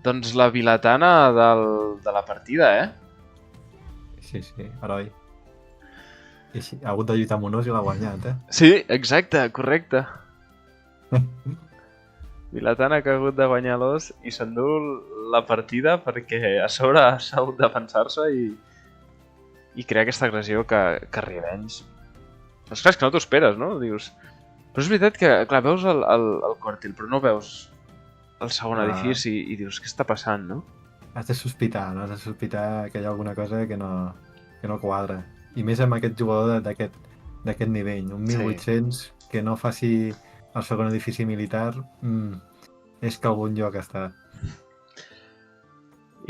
Doncs la vilatana de la partida, Sí, heroi. I sí, ha hagut de lluitar amb un os i l'ha guanyat, Sí, exacte, correcte. Vilatana que ha hagut de guanyar l'os i s'endú la partida perquè a sobre s'ha hagut de pensar-se i crear aquesta agressió que Revenge. Però és clar, és que no t'ho esperes, no? Dius... Però és veritat que, clar, veus el quartil, però no veus el segon edifici i dius, què està passant, no? Has de sospitar, no? Has de sospitar que hi ha alguna cosa que no quadra. I més amb aquest jugador d'aquest nivell. Un 1800 que no faci el segon edifici militar és que algun lloc està.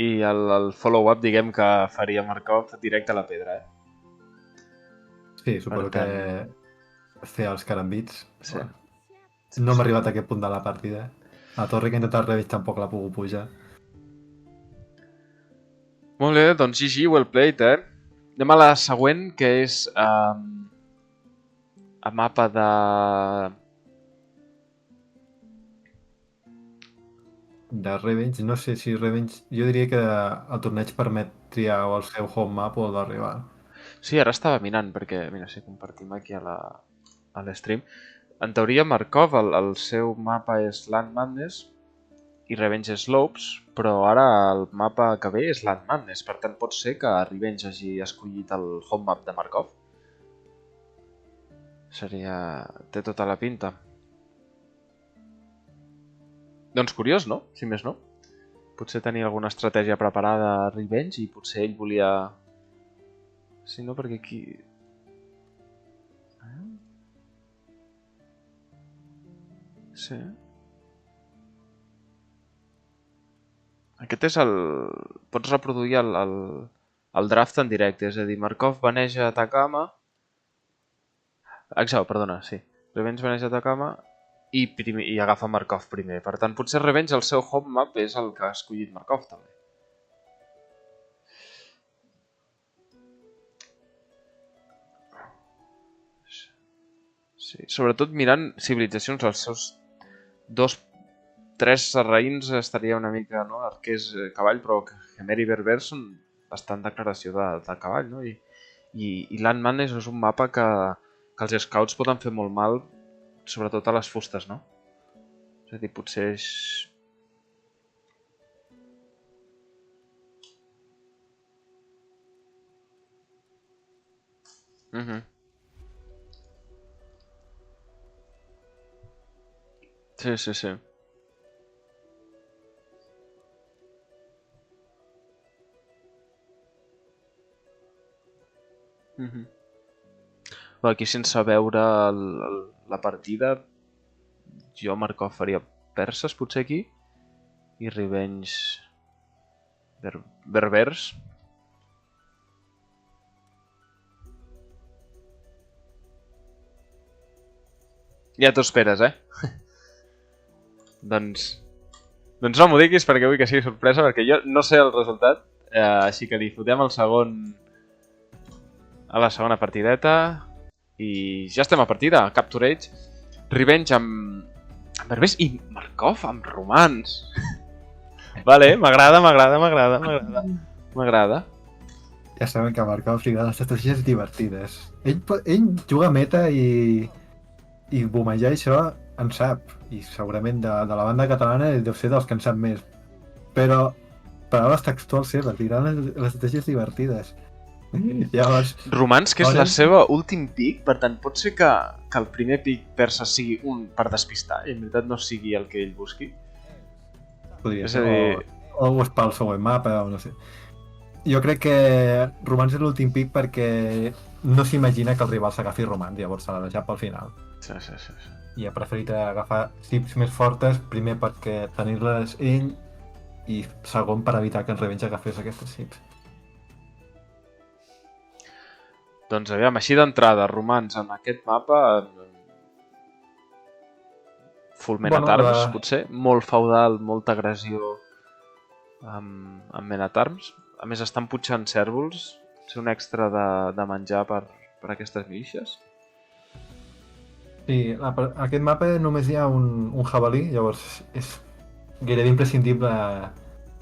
I el follow-up, diguem que faria Markov directe a la pedra, Sí, suposo que fer els carambits. Sí. No hem arribat a aquest punt de la partida. La torre que ha intentat Revenge tampoc l'ha pogut pujar. Molt bé, doncs GG, well played, Anem a la següent, que és a mapa de Revenge, no sé si Revenge... Jo diria que el torneig permet triar o el seu home map o el de rival. Sí, ara estava mirant, perquè, mira, si compartim aquí a l'stream. En teoria, Markov, el seu mapa és Land Madness i Revenge és Slopes, però ara el mapa que ve és Land Madness, per tant pot ser que Revenge hagi escollit el home map de Markov. Té tota la pinta. Doncs curiós, no? Si més no. Potser tenia alguna estratègia preparada a Revenge i potser ell volia... Si no, perquè aquí... Sí. Aquest és el... Pots reproduir el draft en directe, és a dir, Markov baneja Atacama... Exacte, perdona, sí. Revenge baneja Atacama i agafa Markov primer. Per tant, potser Revenge, el seu home map, és el que ha escollit Markov, també. Sí, sobretot mirant civilitzacions, els seus 3 sarraïns estaria una mica, no? Arquers cavall, però Khmer i Berber són bastant declaració de cavall, no? I Land Madness és un mapa que els scouts poden fer molt mal, sobretot a les fustes, no? És a dir, potser és... Sí. Aquí sense veure la partida, jo Markov faria perses potser aquí i Revenge berbers. Ja t'ho esperes, Doncs no m'ho diguis perquè vull que sigui sorpresa, perquè jo no sé el resultat, així que disfrutem el segon a la segona partideta i ja estem a partida, Capture Age, Revenge amb berbers i Markov amb romans. Vale, m'agrada. Ja sabem que a Markov li agrada les estratègies divertides. Ell juga meta i I bomejar això en sap, i segurament de la banda catalana deu ser dels que en sap més. Però paraules textuals seves, diran les estratègies divertides. Llavors, Romans, que és la seva últim pic, per tant, pot ser que el primer pic persa sigui un per despistar i en veritat no sigui el que ell busqui? podria És ser, a dir, o és pel següent mapa, o no sé. Jo crec que Romans és l'últim pic perquè no s'imagina que el rival s'agafi Romans, llavors s'ha deixat pel final. sí. I ha preferit agafar cips més fortes, primer perquè tenir-les ell, i segon per evitar que en Revenge agafés aquestes cips. Doncs aviam, així d'entrada, romans en aquest mapa... Full Menatarms, potser? Molt feudal, molta agressió amb Menatarms. A més, estan putxant cèrvols. Potser un extra de menjar per aquestes milícies. Sí, aquest mapa només hi ha un jabalí, llavors és gairebé imprescindible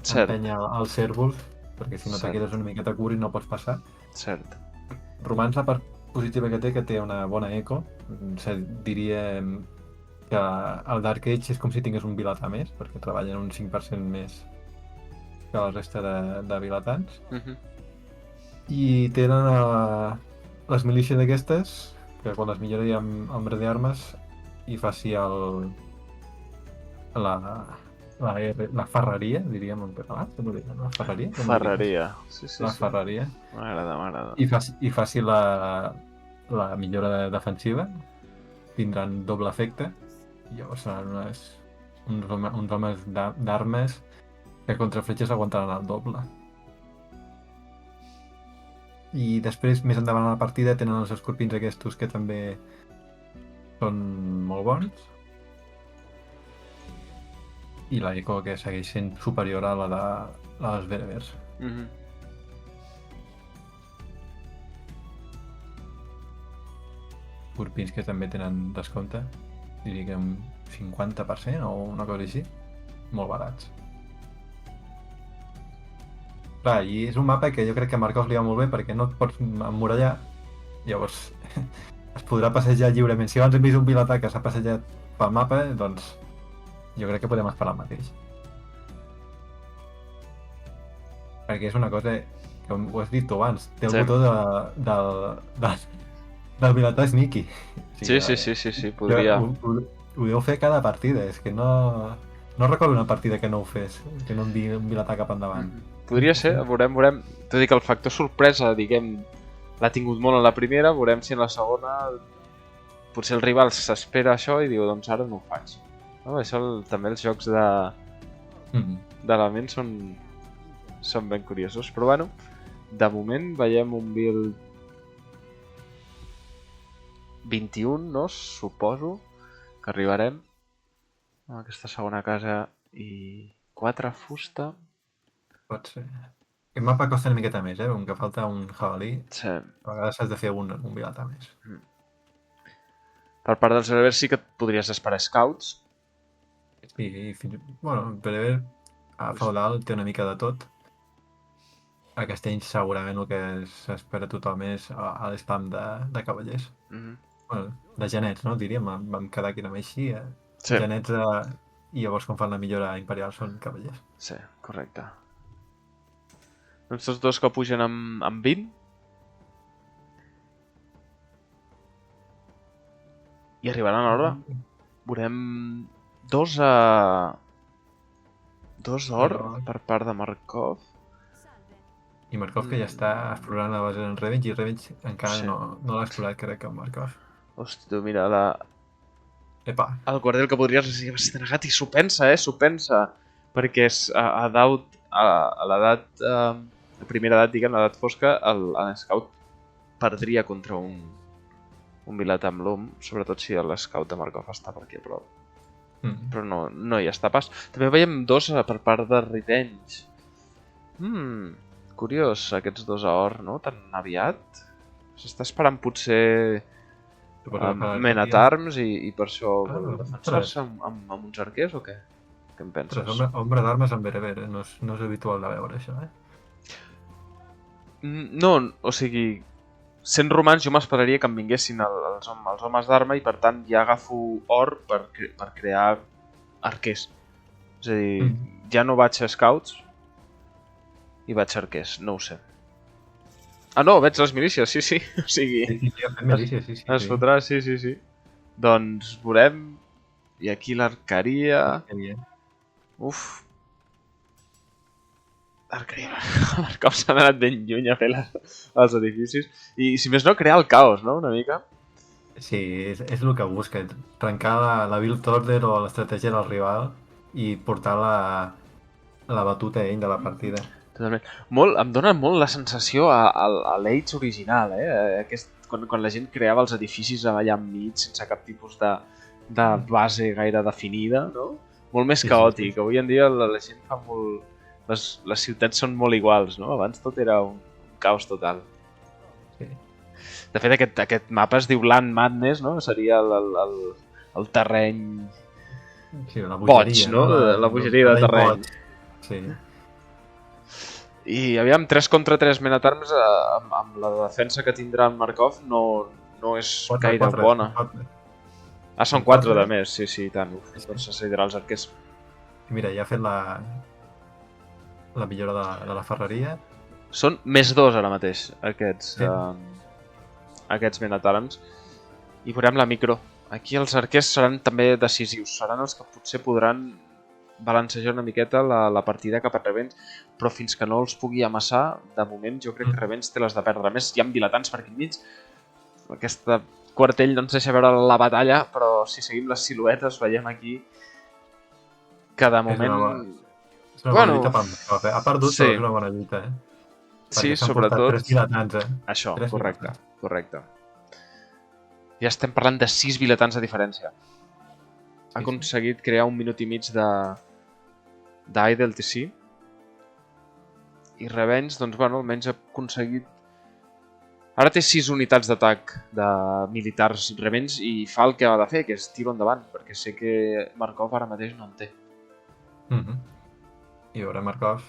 empènyer els cèrvols, perquè si no te quedes una miqueta curt i no pots passar. Cert. Romans, la part positiva que té una bona eco. Diria que el Dark Age és com si tingués un vilatà més, perquè treballen un 5% més que la resta de vilatans. I tenen les milícies aquestes, que quan les millori amb Hombre de Armes i faci la ferreria, diríem en català. La ferreria? Ferreria, sí. La ferreria. M'agrada. I faci la millora defensiva, tindran doble efecte, i llavors seran uns homes d'armes que contra fletxes aguantaran el doble. I després, més endavant a la partida, tenen els escorpins aquests que també són molt bons. I la eco que segueix sent superior a la dels berbers. Escorpins que també tenen descompte, diria que un 50% o una cosa així, molt barats. Clar, i és un mapa que jo crec que a Markov li va molt bé perquè no et pots emmurallar, llavors es podrà passejar lliurement. Si abans hem vist un vilatà que s'ha passejat pel mapa, doncs jo crec que podem esperar el mateix. Perquè és una cosa que ho has dit tu abans, té el botó del vilatà sneaky. Sí, podria... Ho deu fer cada partida, és que no recordo una partida que no ho fes, que no enviï un vilatà cap endavant. Podria ser, veurem. Tot i que el factor sorpresa, diguem, l'ha tingut molt en la primera, veurem si en la segona potser el rival s'espera això i diu, doncs ara no ho faig. No, això també els jocs d'elements són ben curiosos, però bueno, de moment veiem un build 21, no? Suposo que arribarem a aquesta segona casa i 4 fusta. Pot ser. Aquest mapa costa una miqueta més, com que falta un jabalí. Sí. A vegades has de fer un vilatà més. Per part dels berbers sí que et podries esperar scouts. Bueno, Bereber a feudal té una mica de tot. A Castells segurament el que s'espera tothom és a l'espam de cavallers. Bueno, de genets, no? Diríem, vam quedar aquí també així. Genets i llavors quan fan la millora imperial són cavallers. Sí, correcte. Doncs tots dos que pugen amb 20. I arribaran a l'hora. Veurem 2 d'or per part de Markov. I Markov que ja està explorant la base d'en Revenge i Revenge encara no l'ha explorat, crec, amb Markov. Hòstia, tu mira, Epa. el guardià que podries recibir va ser negat i s'ho pensa, perquè a l'edat, a primera edat, diguem, l'edat fosca, l'Scout perdria contra un vilatà amb l'OM, sobretot si l'Scout de Markov està per aquí a prop. Però no hi està pas. També veiem 2 per part de Revenge. Curiós, aquests 2 a or, no? Tan aviat. S'està esperant potser Menatarms i per això defensar-se amb uns arquers o què? Què en penses? Ombra d'armes amb Bereber, no és habitual de veure això, No, o sigui, sent romans jo m'esperaria que em vinguessin els homes d'arma i per tant ja agafo or per crear arquers. És a dir, ja no vaig a scouts i vaig a arquers, no ho sé. Ah no, veig les milícies, sí, sí. O sigui, Sí, ha fet milícia, sí. es fotrà, sí. Doncs veurem. I aquí l'arqueria... Uf. L'arqueria. Markov s'han anat ben lluny a fer els edificis. I si més no, crear el caos, no? Una mica. Sí, és el que busca. Trencar la build order o l'estratègia del rival i portar la batuta a ell de la partida. Totalment. Em dona molt la sensació a l'Age original, quan la gent creava els edificis allà enmig sense cap tipus de base gaire definida, no? Molt més caòtic. Sí. Avui en dia la gent fa molt... Les ciutats són molt iguals, no? Abans tot era un caos total. Sí. De fet, aquest mapa es diu Land Madness, no? Seria el terreny... Sí, la bogeria, boig, no? La bogeria de terreny. Sí. I aviam, 3 contra 3 Men-at-Arms amb la defensa que tindrà en Markov no és gaire bona. Ah, són 4 de més, sí, i tant. Uf, doncs s'accedirà els arquers. I mira, ja ha fet la millora de la ferreria. Són +2 ara mateix, aquests Men-at-Arms. I veurem la micro. Aquí els arquers seran també decisius. Seran els que potser podran balancejar una miqueta la partida cap a Revenge, però fins que no els pugui amassar, de moment jo crec que Revenge té les de perdre. A més, hi ha vilatans per aquí enmig. Aquest quartell no ens deixa veure la batalla, però si seguim les siluetes veiem aquí que de moment... És una bona lluita pel Markov, eh? Ha perdut, però és una bona lluita, eh? Sí, sobretot... 3 vilatans, eh? Això, correcte. Ja estem parlant de 6 vilatans de diferència. Ha aconseguit crear 1 minut i mig d'Idle TC. I Revenge, doncs, bueno, almenys ha aconseguit... Ara té 6 unitats d'atac de militars Revenge i fa el que ha de fer, que és tiro endavant, perquè sé que Markov ara mateix no en té. I ara Markov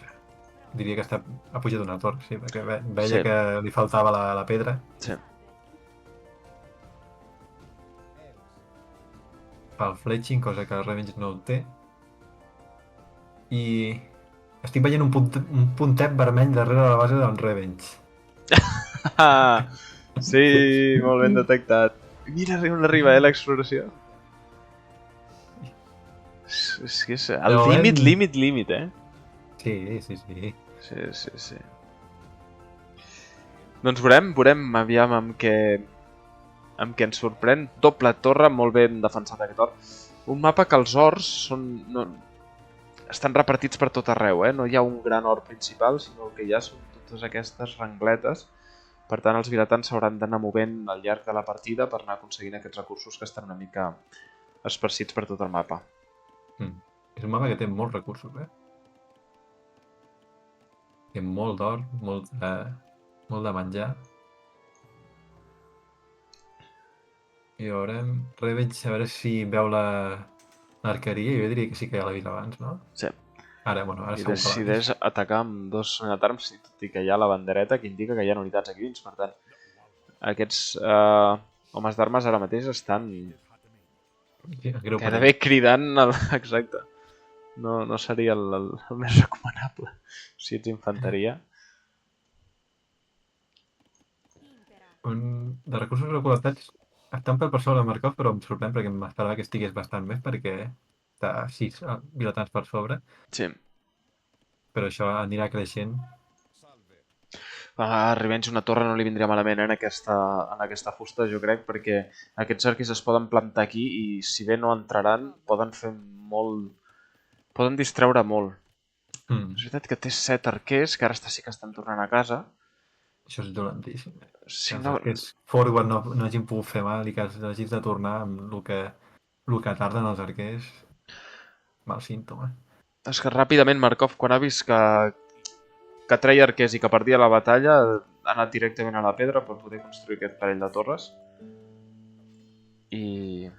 diria que ha pujat una torre, sí, perquè veia que li faltava la pedra. Sí. Fa el fletching, cosa que Revenge no ho té. I estic veient un puntet vermell darrere la base del Revenge. Sí, molt ben detectat. Mira on arriba, l'exploració. És que és el límit, eh? Sí. Sí. Doncs veurem aviam amb què ens sorprèn. Doble torre, molt ben defensat aquest or. Un mapa que els ors estan repartits per tot arreu, eh? No hi ha un gran or principal, sinó que hi ha totes aquestes rengletes. Per tant, els vilatans s'hauran d'anar movent al llarg de la partida per anar aconseguint aquests recursos que estan una mica esparcits per tot el mapa. És un mapa que té molts recursos, eh? Té molt d'or, molt de menjar. I veurem... Revenge, a veure si veu l'arqueria. Jo diria que sí que ja l'ha vist abans, no? Sí. Ara segur que l'ha vist. I decideix atacar amb 2 Men-at-Arms, tot i que hi ha la bandereta que indica que hi ha unitats aquí dins. Per tant, aquests homes d'armes ara mateix estan gairebé cridant... Exacte. No seria el més recomanable si ets infanteria. De recursos recol·lectats estan per sobre de Markov, però em sorprèn perquè m'esperava que estigués bastant més perquè està 6 vilatans per sobre. Sí. Però això anirà creixent. A Revenge una torre no li vindria malament en aquesta fusta, jo crec, perquè aquests arquers es poden plantar aquí i si bé no entraran, poden fer molt... Poden distreure molt. És veritat que té 7 arquers, que ara sí que estan tornant a casa. Això és dolentíssim. Si no... Els arquers forward no hagin pogut fer mal i que hagis de tornar amb el que tarden els arquers. Mal símptoma. És que ràpidament Markov, quan ha vist que treia arquers i que perdia la batalla, ha anat directament a la pedra per poder construir aquest parell de torres. I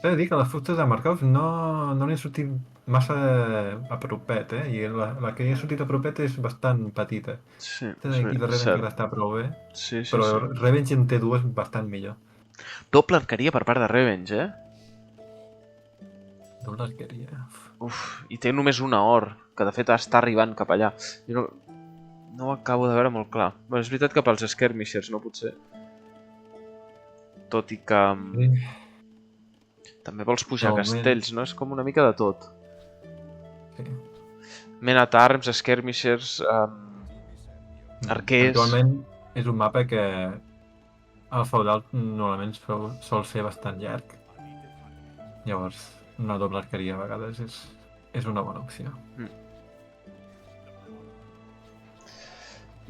He de dir que les fustes de Markov no n'hi ha sortit massa a propet, I la que hi ha sortit a propet és bastant petita. Sí, Aquesta d'aquí de Revenge cert. que està prou bé, Sí, sí, però sí. Revenge en té dues bastant millor. Doble arqueria per part de Revenge, Doble arqueria. Uf, i té només una or, que de fet està arribant cap allà. Jo no ho acabo de veure molt clar. Bé, és veritat que pels skirmishers, no potser. Tot i que també vols pujar castells, no? És com una mica de tot. Sí. Men at Arms, skirmishers, arquers... Actualment és un mapa que el feudal normalment sol ser bastant llarg. Llavors, una doble arqueria a vegades és una bona opció.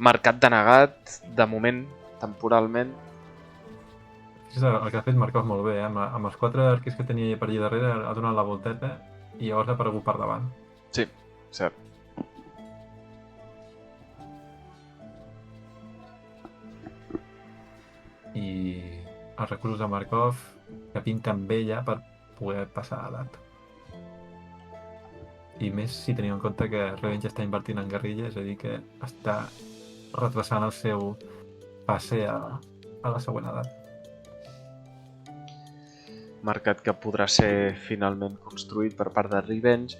Mercat denegat, de moment, temporalment. És el que ha fet Markov molt bé, amb els 4 arquers que tenia per allà darrere ha donat la volteta i llavors ha aparegut per davant. Sí, cert. I els recursos de Markov que pinten bé ja per poder passar a edat. I més si tenim en compte que Revenge està invertint en guerrilla, és a dir, que està retrasant el seu passe a la següent edat. Mercat que podrà ser finalment construït per part de Revenge,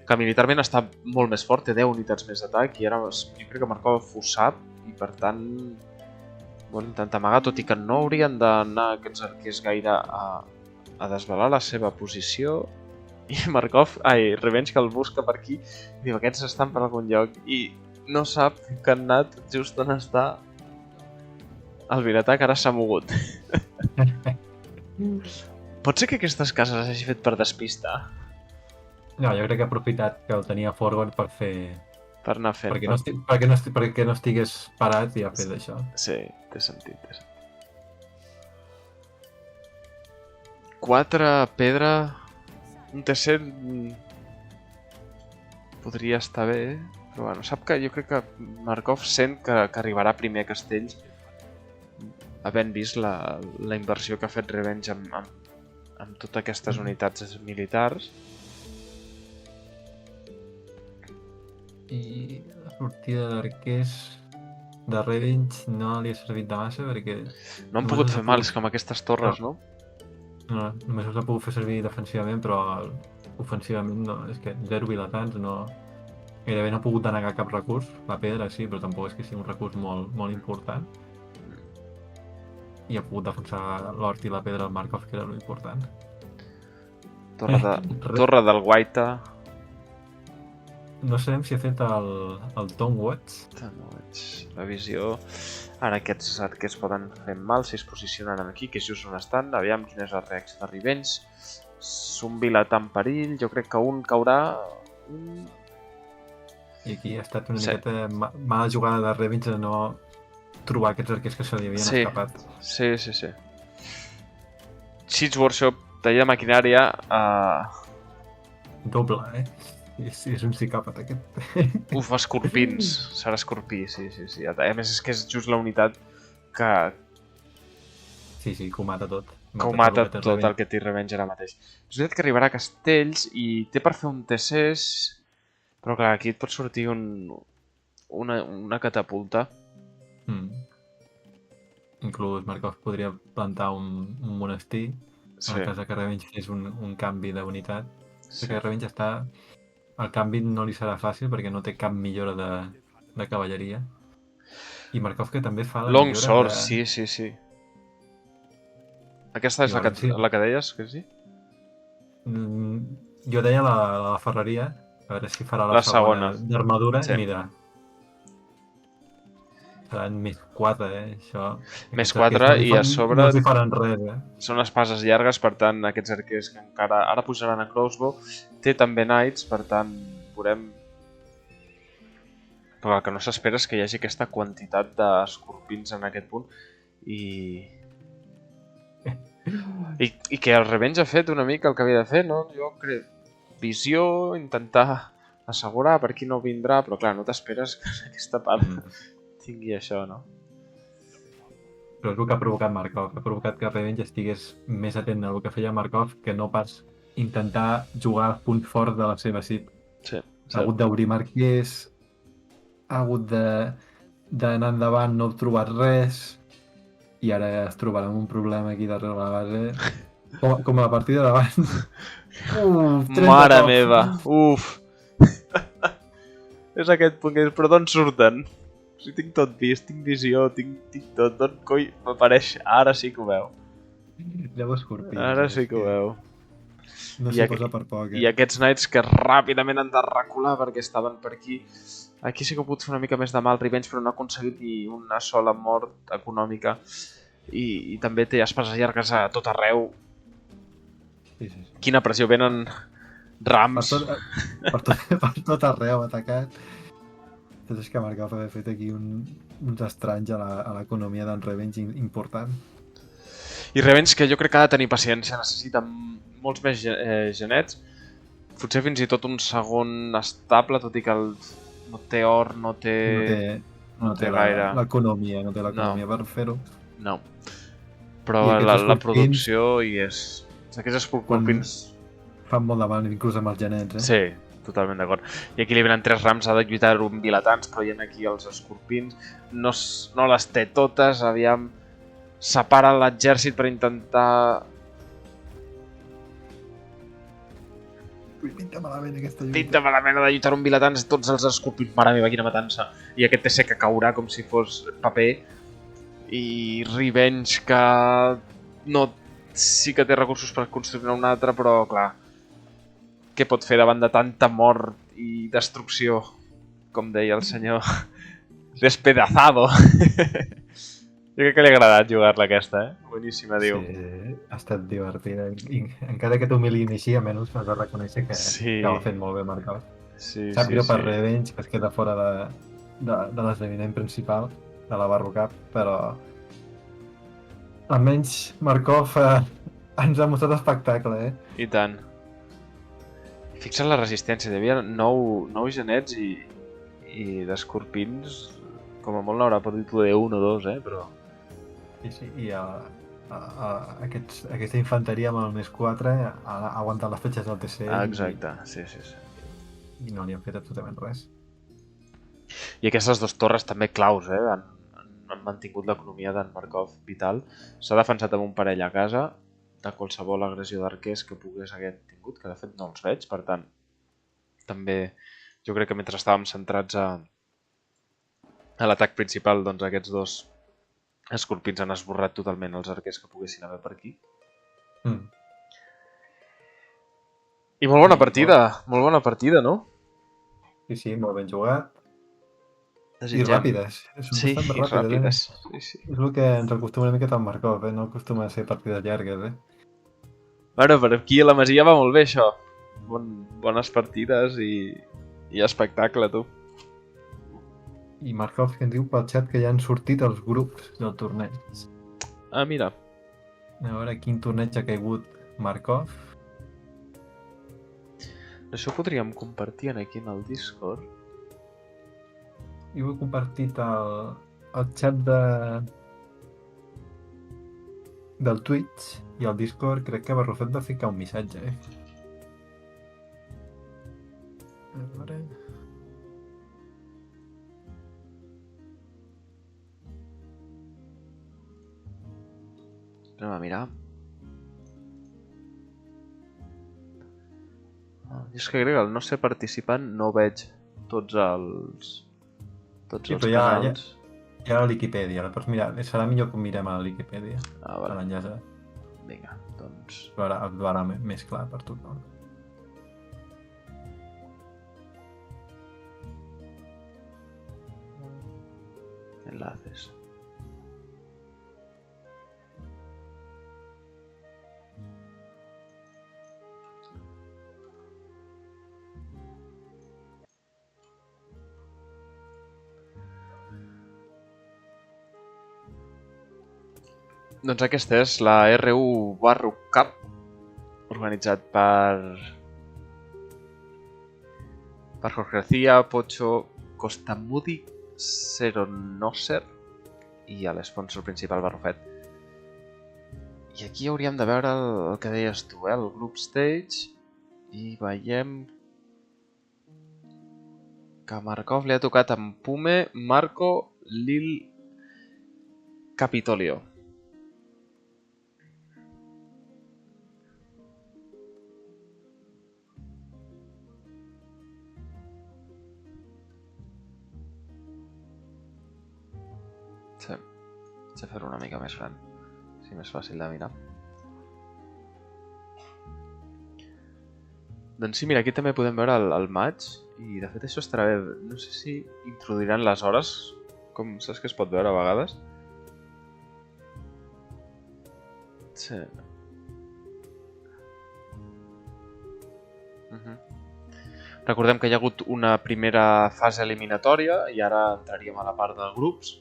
que militarment està molt més fort, té 10 unitats més d'atac i ara jo crec que Markov ho sap i per tant intenta amagar, tot i que no haurien d'anar aquests arquers gaire a desvelar la seva posició. I Revenge que el busca per aquí i diu aquests estan per algun lloc i no sap que han anat just on està el Viratà, que ara s'ha mogut. Pot ser que aquestes cases hagi fet per despistar? No, jo crec que ha aprofitat que el tenia forward per fer... Per anar fent. Perquè no estigués parat i ha fet això. Sí, té sentit. 4 pedra... Un tercer... Podria estar bé, però bueno, sap que jo crec que Markov sent que arribarà primer a Castells havent vist la inversió que ha fet Revenge amb totes aquestes unitats militars. I la sortida d'arquers de Revenge no li ha servit de massa perquè... No han pogut fer mals com aquestes torres, no? No, només els ha pogut fer servir defensivament, però ofensivament no. És que 0 vilatans no... Gairebé no ha pogut denegar cap recurs. La pedra sí, però tampoc és que sigui un recurs molt, molt important. I ha pogut defensar l'hort i la pedra del Markov, que era l'important. Torre del Guaita. No sabem si ha fet el Tom Watts. La visió... Ara aquests arquers poden fer mal si es posicionen aquí, que és just on estan. Aviam quina és la reacció de Revenge. Un vilatà en perill. Jo crec que un caurà... I aquí ha estat una miqueta mala jugada de Revenge de no trobar aquests arquers que se li havien escapat. Sí. Seeds Workshop, taller de maquinària... Doble, És un psicòpata, aquest. Uf, escorpins. Serà escorpí, sí. A més, és que és just la unitat que... Sí, que ho mata tot. Que ho mata tot el que té Revenge ara mateix. És veritat que arribarà a Castells i té per fer un TCs, però clar, aquí et pot sortir una catapulta. Inclús Markov podria plantar un monestir, en el cas que Revenge fes un canvi d'unitat. Perquè Revenge està... El canvi no li serà fàcil perquè no té cap millora de cavalleria. I Markov que també fa la millora Longsword, sí. Aquesta és la que deies, que sí? Jo deia la ferreria, a veure si farà la segona d'armadura. Mira, seran més 4, això. Més 4 i a sobre... No s'hi faran res, Són espases llargues, per tant, aquests arquers que encara... Ara pujaran a crossbow. Té també knights, per tant, veurem... Però el que no s'espera és que hi hagi aquesta quantitat d'escorpins en aquest punt i que el Revenge ha fet una mica el que havia de fer, no? Jo crec... Visió, intentar assegurar per qui no vindrà, però clar, no t'esperes que en aquesta part tingui això, no? Però és el que ha provocat Markov. Ha provocat que Revenge estigués més atent al que feia Markov que no pas intentar jugar als punts forts de la seva SIP. Sí, Ha hagut d'obrir Marquès, ha hagut d'anar endavant, no ha trobat res, i ara es trobarà amb un problema aquí darrere la base. Com a la partida d'abans. 30 Mare cops! meva, uf. És aquest punt que dius, però d'on surten? O sigui, tinc tot vist, tinc visió, tinc tot. D'on coi m'apareix? Ara sí que ho veu. Llavors Scorpions. Ara sí que ho veu. No I s'hi aqu- posa per poc, I aquests Knights que ràpidament han de recular perquè estaven per aquí. Aquí sí que ho pot fer una mica més de mal Revenge, però no ha aconseguit ni una sola mort econòmica. I també té espases llargues a tot arreu. Sí. Quina pressió, venen rams. Per tot arreu atacat. Doncs és que Markov ha fet aquí uns estranys a l'economia d'en Revenge important. I Revenge, que jo crec que ha de tenir paciència, necessita molts més genets. Potser fins i tot un segon estable, tot i que no té or, no té gaire. L'economia, no té l'economia per fer-ho. No. Però I aquests la escorpins- producció hi és. Aquests escorpins... Fan molt de mal, inclús amb els genets, eh? Sí, totalment d'acord. I aquí li venen 3 rams, ha de lluitar amb vilatans, però hi ha aquí els escorpins. No les té totes, aviam... Separa l'exèrcit per intentar... Ui, pinta malament aquesta lluita. Pinta malament, ha de lluitar amb vilatans, tots els escorpins. Mare meva, quina matança. I aquest TC que caurà com si fos paper. I Revenge, que no... Sí que té recursos per construir un altre, però clar... Què pot fer davant de tanta mort i destrucció? Com deia el senyor... Despedazado. Jo crec que li ha agradat jugar-la aquesta, eh? Boníssima, diu. Sí, ha estat divertida. I encara que t'humiliïn així, almenys has de reconèixer que ho ha fet molt bé Markov. Sí, Sap greu per Revenge, que es queda fora de l'esdeveniment principal, de la Barro Cup, però almenys Markov ens ha mostrat espectacle, eh? I tant. Fixa't la resistència, hi havia 9 genets i d'escorpins, com a molt n'haurà perdut poder 1 o 2, però... Sí, i aquesta infanteria amb el +4 ha aguantat les fletxes del TC. Exacte, sí. I no li han fet absolutament res. I aquestes 2 torres també claus, han mantingut l'economia d'en Markov vital. S'ha defensat amb un parell a casa de qualsevol agressió d'arquers que pogués haver tingut, que de fet no els veig, per tant, també jo crec que mentre estàvem centrats a l'atac principal, doncs aquests 2 escorpins han esborrat totalment els arquers que poguessin haver per aquí. I molt bona partida, no? Sí, molt ben jugat. Desitgem. I ràpides. Sí, i ràpides. Sí. És el que ens acostuma una miqueta amb Markov, no acostuma a ser partides llargues, Bueno, per aquí a la Masia va molt bé això. Bones partides i espectacle, tu. I Markov que ens diu pel xat que ja han sortit els grups del torneig. Ah, mira. A veure quin torneig ha caigut Markov. Això ho podríem compartir aquí en el Discord. I ho he compartit al xat del Twitch i al Discord crec que Barrufet va ficar un missatge, A veure... Anem a mirar. És que crec que al no ser participant no veig tots els canals. Hi ha la Wikipedia, la pots mirar. Serà millor que ho mirem a la Wikipedia. Vale. A l'enllaç. Vinga, doncs... Et veurà més clar per tothom. Enlaces. Doncs aquesta és la R1 Barro Cup, organitzat per Jorge García, Pocho, Costamudi, Seronoser i a l'esponsor principal Barrufet. I aquí hauríem de veure el que deies tu, el Group Stage, i veiem que a Markov li ha tocat amb Pume, Marco, Lil, Capitolio. Sí, vaig a fer-ho una mica més gran, així més fàcil de mirar. Doncs sí, mira, aquí també podem veure el maig, i de fet això estarà bé. No sé si introduiran les hores, com saps que es pot veure a vegades. Sí. Recordem que hi ha hagut una primera fase eliminatòria i ara entraríem a la part de grups.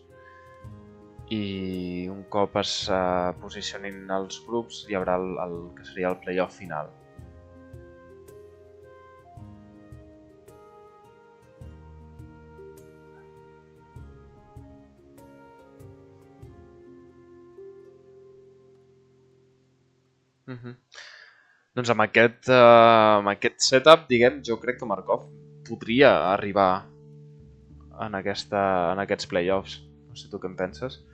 I un cop es posicionin els grups hi haurà el que seria el playoff final. Doncs amb aquest setup, diguem, jo crec que Markov podria arribar en aquests playoffs. No sé tu què en penses.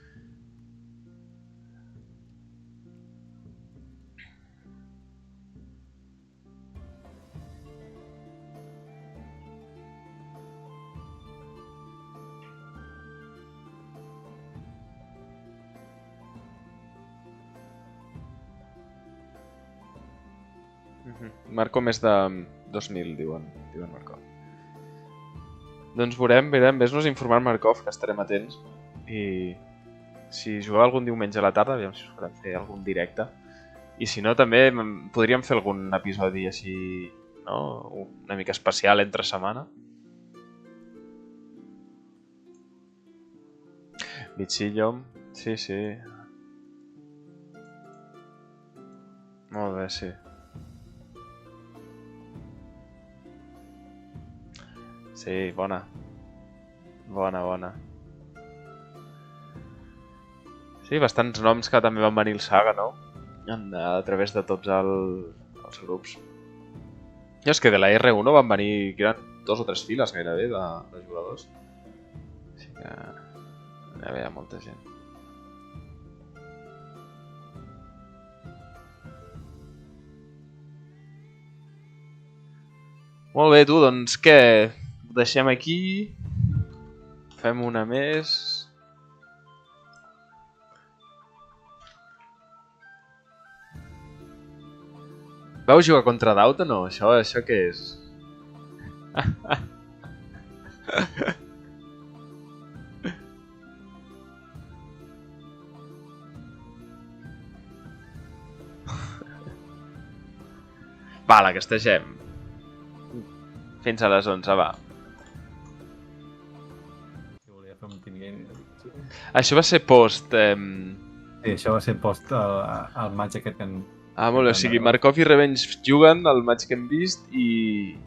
Marco més de 2000, diuen Markov. Doncs veurem, ves-nos informant Markov, que estarem atents. I si jugueu algun diumenge a la tarda, aviam si us podem fer algun directe. I si no, també podríem fer algun episodi així, no? Una mica especial entre setmana. Bitxillo, sí. Molt bé, sí. Sí, bona. Sí, bastants noms que també van venir al Saga, no? A través de tots els grups. I és que de la R1 van venir, que eren 2 o 3 files gairebé de jugadors. Així que hi havia molta gent. Molt bé, tu, doncs què? Ho deixem aquí. Fem una més. Vau jugar contra Daut o no? Això què és? Va, la castegem. Fins a les 11, va. Això va ser post... Sí, això va ser post al maig aquest que... molt bé, o sigui, Markov i Revenge juguen el maig que hem vist i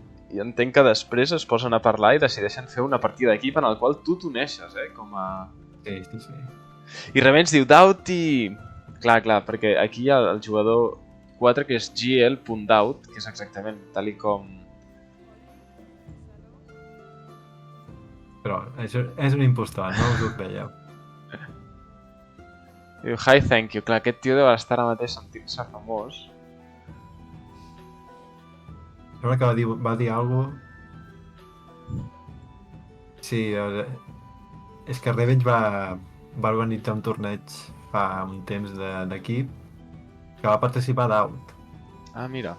entenc que després es posen a parlar i decideixen fer una partida d'equip en el qual tu t'uneixes, com a... Sí. I Revenge diu Doughty! Clar, perquè aquí hi ha el jugador 4 que és gl.doubt, que és exactament tal i com... Però això és un impostor, no us ho creieu. Diu, hi, thank you. Clar, aquest tio deu estar ara mateix sentint-se famós. Sembla que va dir alguna cosa... Sí, és que Revenge va organitzar un torneig fa un temps d'equip que va participar d'Out. Ah, mira.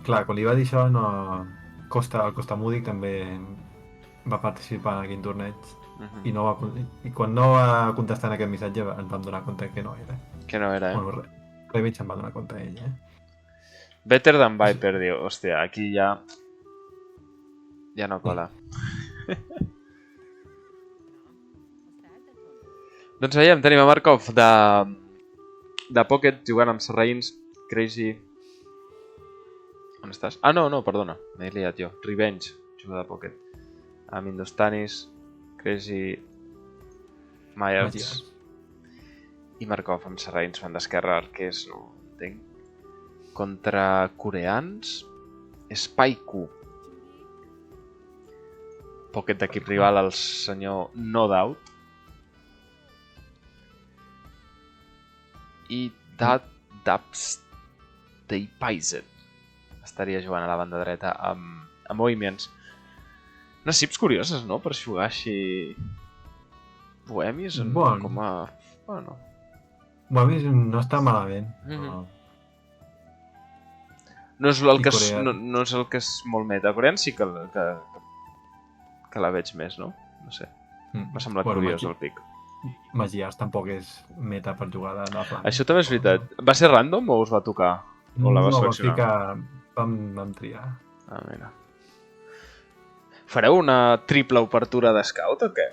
Clar, quan li va dir això, no... el Costa Múdic també va participar en aquell torneig. I quan no va contestar en aquest missatge ens vam donar compte que no era. Que no era, Bueno, Revenge se'n va donar compte ell, Better than Viper, diu. Hòstia, aquí ja no cola. Doncs veiem, tenim a Markov de Pocket jugant amb Serraïns, Crazy... On estàs? Ah, no, perdona, m'he liat jo. Revenge, juga de Pocket. Amb Indostanis, Crazy... Myers Magiars. i Markov amb serraïns fan d'esquerra, arquers, no entenc. Contra coreans, Spaiku. Pocket d'equip rival al senyor No Doubt. I Dapsteipaisen estaria jugant a la banda dreta amb moviments. Unes cips curioses, no? Per jugar així bohemis Bon. com a... Bueno, Bohemis no està malament. Mhm. no és el I que és, coreà. no és el que és molt meta. Corean sí que la veig més, no? No sé, m'ha semblat curiós el pic. Magiars tampoc és meta per jugar de flanc. Això també és veritat. Va ser random o us va tocar? O la vas No, seleccionar? vam triar. Ah, mira. Fareu una triple obertura de scout o què?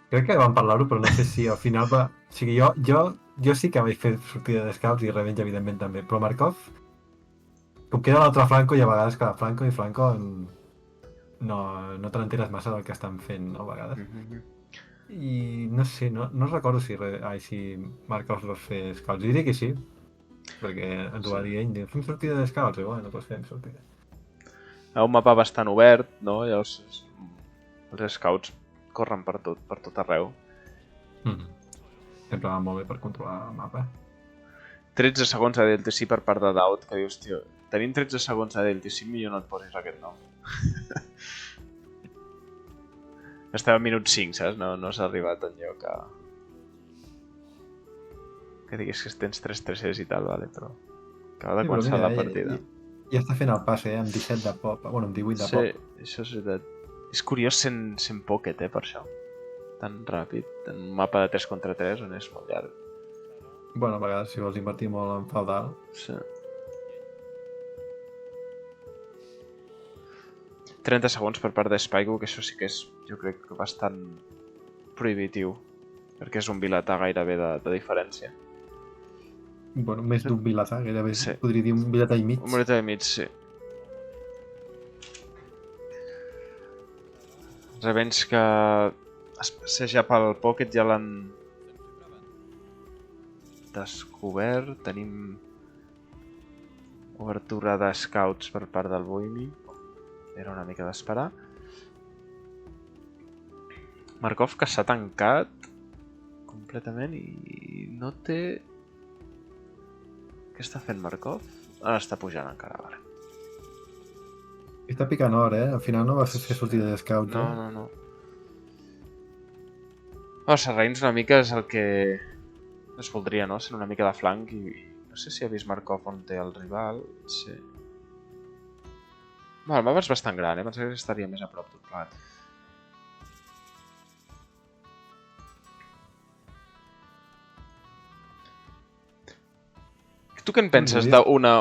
Crec que vam parlar-ho, però no sé si al final va... O sigui, jo sí que vaig fer sortida de scouts i Revenge, evidentment, també. Però Markov, com queda l'altre flanco, i a vegades cada flanco i flanco no te n'enteres massa del que estan fent, no, a vegades. I no sé, no recordo si Markov vols fer scouts. Diria que sí, perquè ens ho va dir ell, diu, fem sortida de scouts, i bueno, doncs fem sortida. Un mapa bastant obert, no? I els scouts corren per tot arreu. Sempre va molt bé per controlar el mapa. 13 segons a DLTC per part de Doubt, que dius, tio, tenim 13 segons a DLTC, millor no et posis aquest nom. Estem a minut 5, saps? No s'ha arribat enlloc a... Que diguis que tens 3 3 i tal, vale, però... Acaba de començar la partida. Ja està fent el passe, amb 17 de pop, bueno, amb 18 de pop. Sí, això és veritat. És curiós sent pocket, per això. Tan ràpid, en un mapa de 3 contra 3 on és molt llarg. Bueno, a vegades si vols invertir molt en feudal. Sí. 30 segons per part de Spaiku, que això sí que és, jo crec, bastant prohibitiu, perquè és un vilatà gairebé de diferència. Bueno, més d'un vilatà, gairebé Sí. podria dir un vilatà i mig. Un vilatà i mig, sí. Revens que es passeja pel pocket, ja l'han descobert. Tenim obertura de scouts per part del Boimi. Era una mica d'esperar. Markov que s'ha tancat completament i no té... Què està fent Markov? Ara està pujant encara, vale. Està picant hora, Al final no va fer sortida de scout. No. Serraïns una mica és el que es voldria, no? Sent una mica de flanc i no sé si ha vist Markov on té el rival. Sí. El mapa és bastant gran, pensava que estaria més a prop tot plegat. Tu què en penses d'una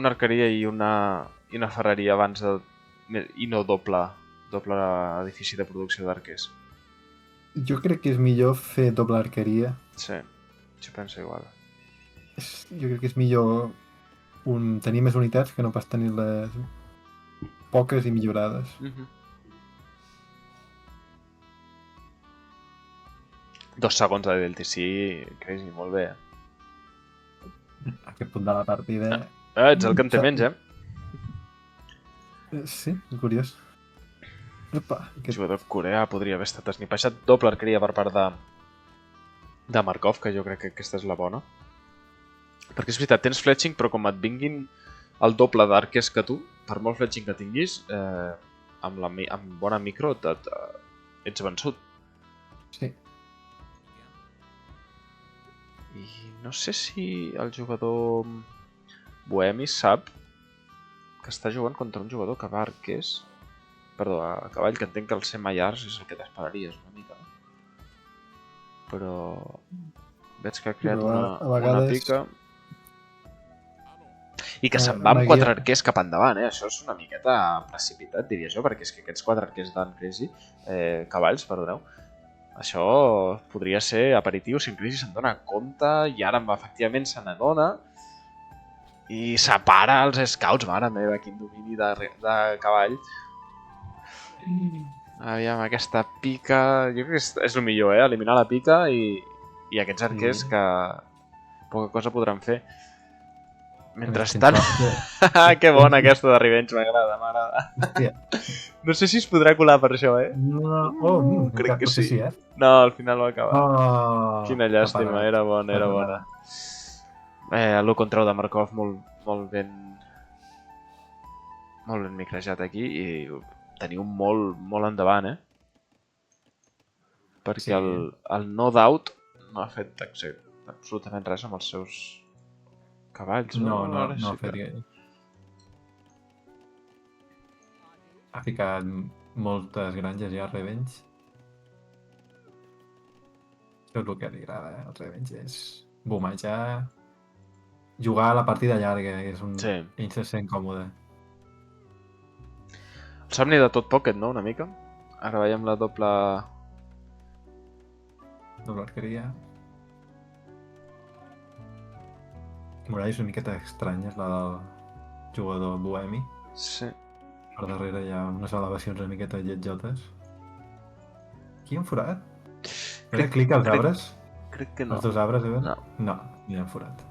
arqueria i una ferreria abans de... i no doble edifici de producció d'arquers? Jo crec que és millor fer doble arqueria. Sí, jo penso igual. Jo crec que és millor tenir més unitats que no pas tenir-les poques i millorades. 2 segons de DLTC, crazy, molt bé. A aquest punt de la partida... Ets el que en té menys, Sí, curiós. Opa, El jugador coreà podria haver estat esnipejat. Doble arqueria per part de Markov, que jo crec que aquesta és la bona. Perquè és veritat, tens fletching, però com et vinguin el doble d'arquers que tu, per molt fletching que tinguis, amb bona micro ets vençut. Sí. I no sé si el jugador Bohemi sap que està jugant contra un jugador que va a arquers. Perdó, a cavall, que entenc que el ser Myers és el que t'esperaries una mica. Però veig que ha creat una pica. I que se'n va amb 4 arquers cap endavant, Això és una miqueta precipitat, diria jo, perquè és que aquests 4 arquers d'en Crazy, cavalls, perdoneu, això podria ser aperitiu si en Crazy se'n dona compte i ara efectivament se n'adona i separa els scouts. Mare meva, quin domini de cavall. Aviam, aquesta pica... Jo crec que és el millor, eliminar la pica i aquests arquers Sí. que poca cosa podran fer. A més, Mentrestant... Kenchot... Que bona aquesta de Revenge, m'agrada, m'agrada. Hòstia. No sé si es podrà colar per això, No... Oh, crec que potser sí. sí, No, al final va acabar. Oh, Quina llàstima, era bona, era bona. L'1 contra 1 de Markov molt ben micrejat aquí i teniu molt endavant, perquè Sí. el no doubt no ha fet absolutament res amb els seus cavalls. No Ara ha sí fet que... gaire. Ha ficat moltes granges ja a Revenge. Això és el que li agrada, el Revenge, és bomejar, jugar a la partida llarga, que és un... Sí. Ell se sent còmode. El somni de tot pocket, no? Una mica. Ara veiem la doble... Doble arqueria. Muralles una miqueta estranyes, la del jugador bohemi. Sí. Per darrere hi ha unes elevacions una miqueta lletjotes. Aquí hi ha un forat? Era clic als arbres? Crec que no. Els 2 arbres, a veure? No. No hi ha un forat.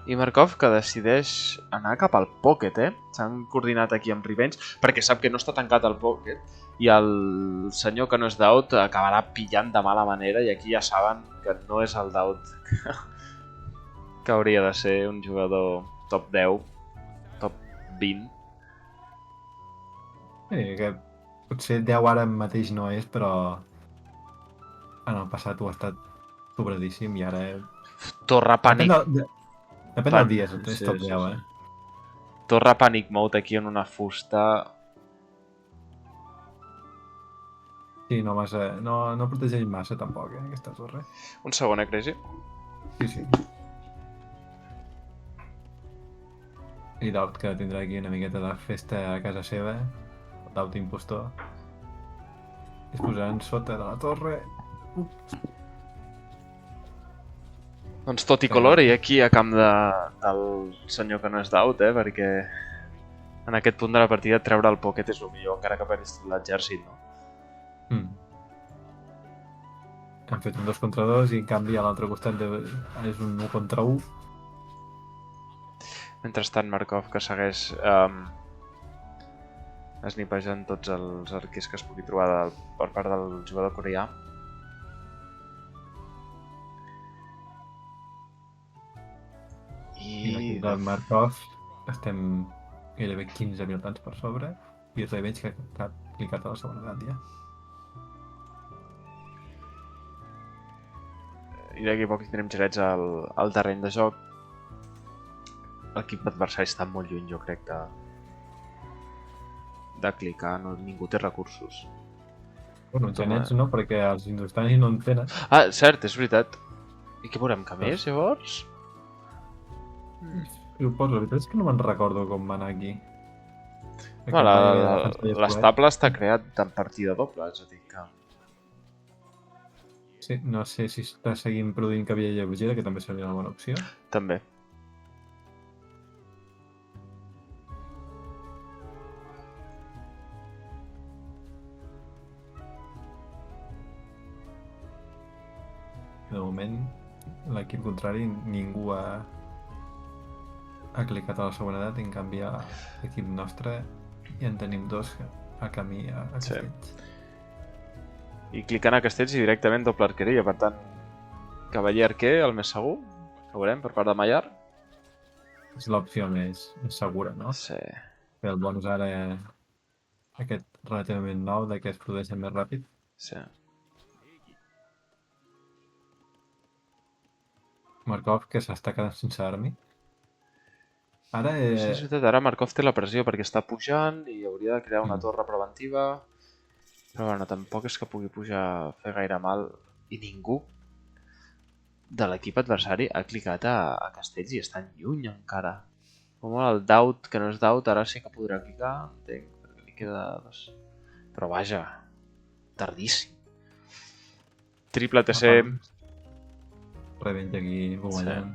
I Markov que decideix anar cap al pocket, S'han coordinat aquí amb Revenge perquè sap que no està tancat al pocket i el senyor que no és Daut acabarà pillant de mala manera i aquí ja saben que no és el Daut que hauria de ser un jugador top 10, top 20. Sí, que potser 10 ara mateix no és, però en el passat ho ha estat sobradíssim i ara... Torre pànic. Depèn del dia, és top 10, Torre pànic mode aquí en una fusta. Sí, no massa... No protegeix massa tampoc, aquesta torre. Un segon, Crazy? Sí. I Daut que tindrà aquí una miqueta de festa a casa seva. Daut impostor. Es posaran sota de la torre. Doncs tot i color i aquí a camp del senyor que no és Daut, perquè en aquest punt de la partida treure el pocket és el millor, encara que perdis l'exèrcit, no? Han fet un 2 contra 2 i en canvi a l'altre costat és un 1 contra 1. Mentrestant Markov que segueix snipejant tots els arquers que es pugui trobar per part del jugador coreà. I l'equip de Markov estem gairebé 15 militants per sobre i Revenge que ha clicat a la segona edat ja. I d'aquí a poc tindrem girets al terreny de joc. L'equip adversari està molt lluny, jo crec, de clicar, ningú té recursos. Bueno, genets no, perquè els indostanis no en tenen. Ah, cert, és veritat. I què veurem, que més, llavors? La veritat és que no me'n recordo com va anar aquí. L'estable està creat en partida doble, és a dir que... Sí, no sé si està seguint produint cavalla lleugera, que també seria una bona opció. També. De moment, l'equip contrari ningú ha clicat a la segona edat, en canvi a l'equip nostre ja en tenim 2 a camí a Castells. Sí. I clicant a Castells i directament doble arqueria, per tant, cavaller arquer, el més segur, ho veurem per part de Maiar. És l'opció més segura, no? Sí. El bonus ara aquest relativament nou de que es produeixen més ràpid. Sí. Markov que s'està quedant sense armi. Ara... Sí, és veritat, ara Markov té la pressió perquè està pujant i hauria de crear una torre preventiva. Però bueno, tampoc és que pugui pujar a fer gaire mal. I ningú de l'equip adversari ha clicat a Castells i estan lluny encara. Com el Daut, que no és Daut, ara sí que podrà clicar, entenc, perquè li queda 2. Però vaja, tardíssim. Triple TC. Revenge aquí bomballant.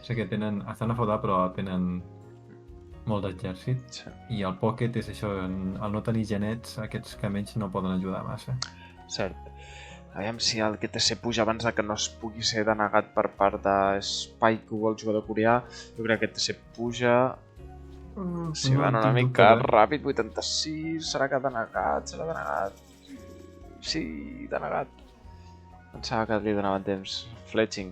Sé que estan a fotar, però tenen molt d'exèrcit. Sí. I el Pocket és això, al no tenir genets, aquests camells no poden ajudar massa. Cert. Aviam si el QTC puja abans de que no es pugui ser denegat per part de Spike o el jugador coreà. Jo crec que QTC puja... Si no van en una tinc mica dubtes, ràpid, 86, serà que denegat, serà denegat. Sí, denegat. Pensava que li donaven temps. Fletching.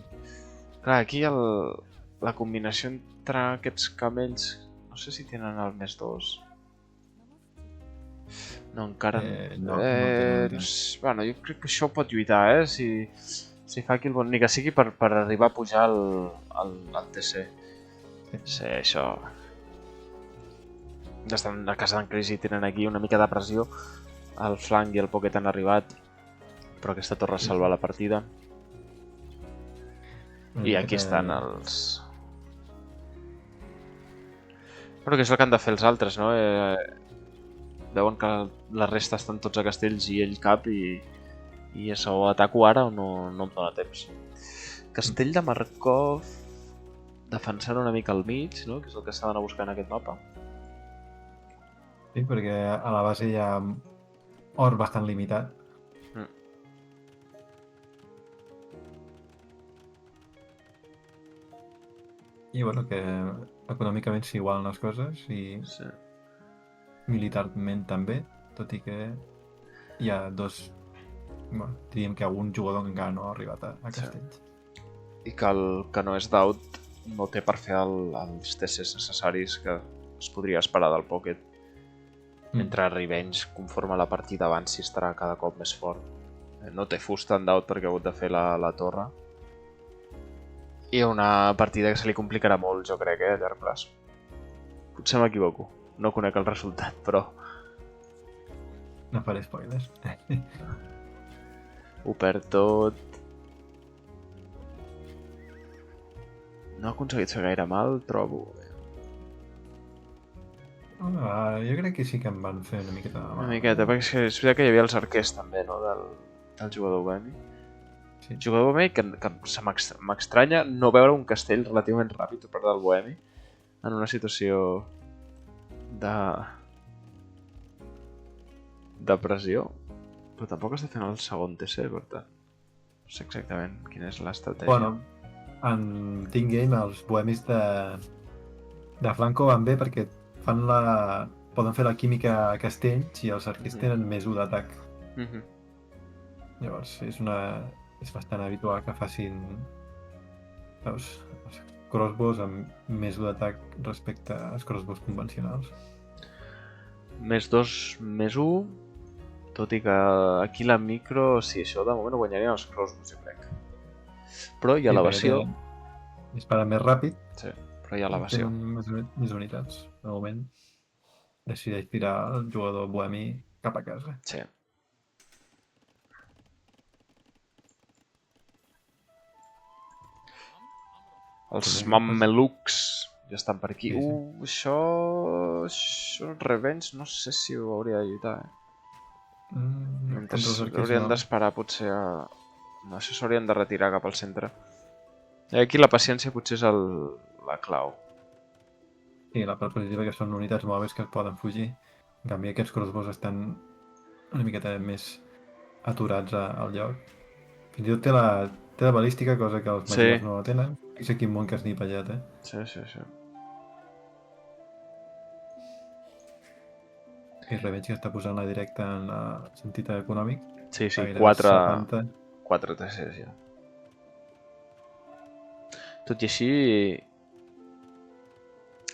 Clar, aquí la combinació entre aquests camells... No sé si tenen el +2. No, encara no tenen no temps. sé, bueno, jo crec que això pot lluitar, si fa aquí el bon... Ni que sigui per arribar a pujar al TC. Sí, això... Ja estan a casa d'en Crisi, tenen aquí una mica de pressió. El flanc i el Pocket han arribat, però aquesta torre salva la partida. I aquí estan els... Bueno, que és el que han de fer els altres, no? Veuen que la resta estan tots a castells i ell cap i això, o ataco ara o no em dóna temps. Castell de Markov defensant una mica al mig, no? Que és el que s'ha d'anar buscant en aquest mapa. Sí, perquè a la base hi ha or bastant limitat. I bueno, que econòmicament s'igualen les coses i Sí. militarment també, tot i que hi ha dos... Bueno, diríem que algun jugador encara no ha arribat a Castells. I que el que no és d'out no té per fer els TCs necessaris que es podria esperar del Pocket. Mentre Revenge, conforme la partida avanci, estarà cada cop més fort. No té fusta en d'out perquè ha hagut de fer la torre. I una partida que se li complicarà molt, jo crec, a llarg plaç. Potser m'equivoco. No conec el resultat, però... No faré spoilers. Ho perd tot. No ha aconseguit fer gaire mal, trobo. Jo crec que sí que em van fer una miqueta de mal. Una miqueta, perquè és veritat que hi havia els arquers també, no? Del jugador bohemi. Sí. Jugador bohemi que m'estranya no veure un castell relativament ràpid per part del bohemi en una situació de pressió. Però tampoc està fent el segon TC, per tant. No sé exactament quina és l'estratègia. Bueno, en Team Game els bohemis de Flanco van bé perquè poden fer la química a castells i els arquers tenen més 1 d'atac. Llavors és bastant habitual que facin els crossbows amb més 1 d'atac respecte als crossbows convencionals. +2, +1, tot i que aquí la micro, sí, això de moment ho guanyarien els crossbows, jo crec. Però hi ha elevació. Dispara més ràpid. Sí, però hi ha elevació. Tenen més unitats. De moment decideix tirar el jugador bohemi cap a casa. Sí. Els mamelucs ja estan per aquí. Sí. Això Revenge no sé si ho hauria de lluitar, Haurien d'esperar potser a... No, això s'haurien de retirar cap al centre. I aquí la paciència potser és la clau. Sí, la part positiva que són unitats mòbils que poden fugir. En canvi, aquests crossbows estan una miqueta més aturats al lloc. Fins i tot té la balística, cosa que els magiars no la tenen. Fixa quin món que es nipallat, Sí. I Revenge que està posant la directa en el sentit econòmic. Sí, 4 TCs ja. Tot i així,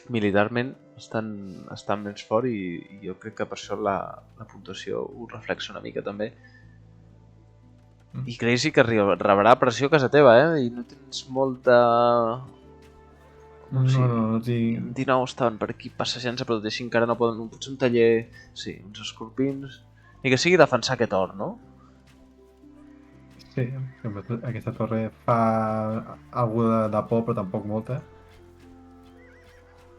militarment estan més fort i jo crec que per això la puntuació ho reflexa una mica també. I Crazy que rebrà pressió a casa teva, I no tens molta... No, 19 estaven per aquí passejant-se, però tot i així encara no poden... Potser un taller... Sí, uns escorpins... Ni que sigui defensar aquest or, no? Sí, aquesta torre fa alguna de por, però tampoc molta.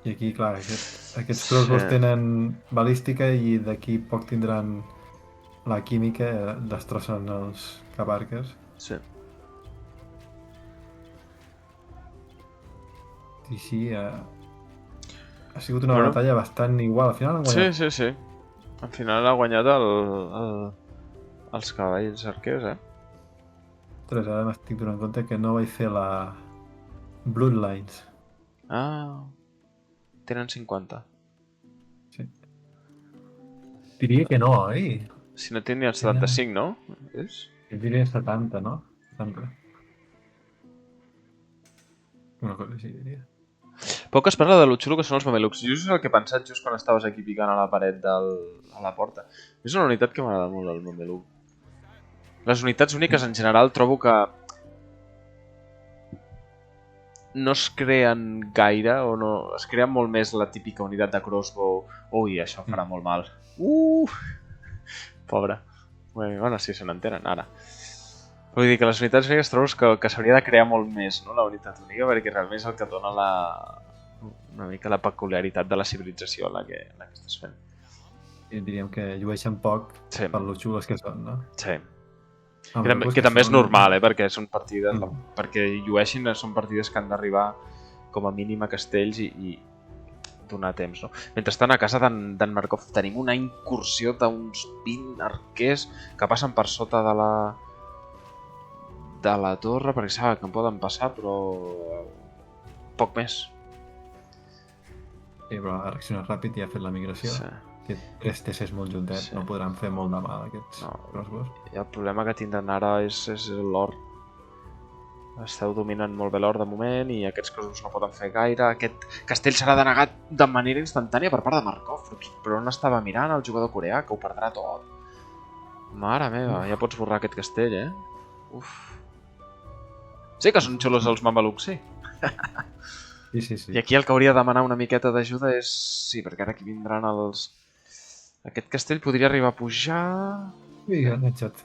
I aquí, clar, aquests crossbows tenen balística i d'aquí poc tindran la química, destrossen els cabarques. Sí. sí, ha sigut una batalla bastant igual. Al final han guanyat. Sí. Al final ha guanyat els cavalls arquers, Ostres, ara m'estic donant compte que no vaig fer la Bloodlines. Ah, tenen 50. Sí. Diria que no, oi? Si no tenien 75, no? És? Jo diria 70, no? 70. Una cosa així, diria. Poc es parla de lo xulo que són els mamelucs. Jo és el que he pensat just quan estaves aquí picant a la paret a la porta. És una unitat que m'agrada molt, el mameluc. Les unitats úniques en general trobo que no es creen gaire o no... Es crea molt més la típica unitat de crossbow. Ui, això farà molt mal. Pobre. Bueno, sí, se n'entenen, ara. Vull dir que les unitats úniques trobo que s'hauria de crear molt més, no? La unitat única, perquè realment és el que dona una mica la peculiaritat de la civilització en la que estàs fent. I diríem que llueixen poc per lo xulos que són, no? Sí. Que també és normal, perquè són partides... Perquè llueixin són partides que han d'arribar com a mínim a castells i donar temps, no? Mentrestant, a casa d'en Markov tenim una incursió d'uns 20 arquers que passen per sota de la torre, perquè saben que en poden passar, però poc més. Sí, però ha reaccionat ràpid i ha fet la migració. Sí. Que 3 TCs molt juntets no podran fer molt de mal aquests crossbows. I el problema que tindran ara és l'or. Esteu dominant molt bé l'or de moment i aquests crossbows no poden fer gaire. Aquest castell serà denegat de manera instantània per part de Markov, però on estava mirant el jugador coreà, que ho perdrà tot. Mare meva, ja pots borrar aquest castell, Uf. Sí que són xulos els mamelucs, sí. Sí. I aquí el que hauria de demanar una miqueta d'ajuda és... Sí, perquè ara aquí vindran els... Aquest castell podria arribar a pujar... Sí, enganxat.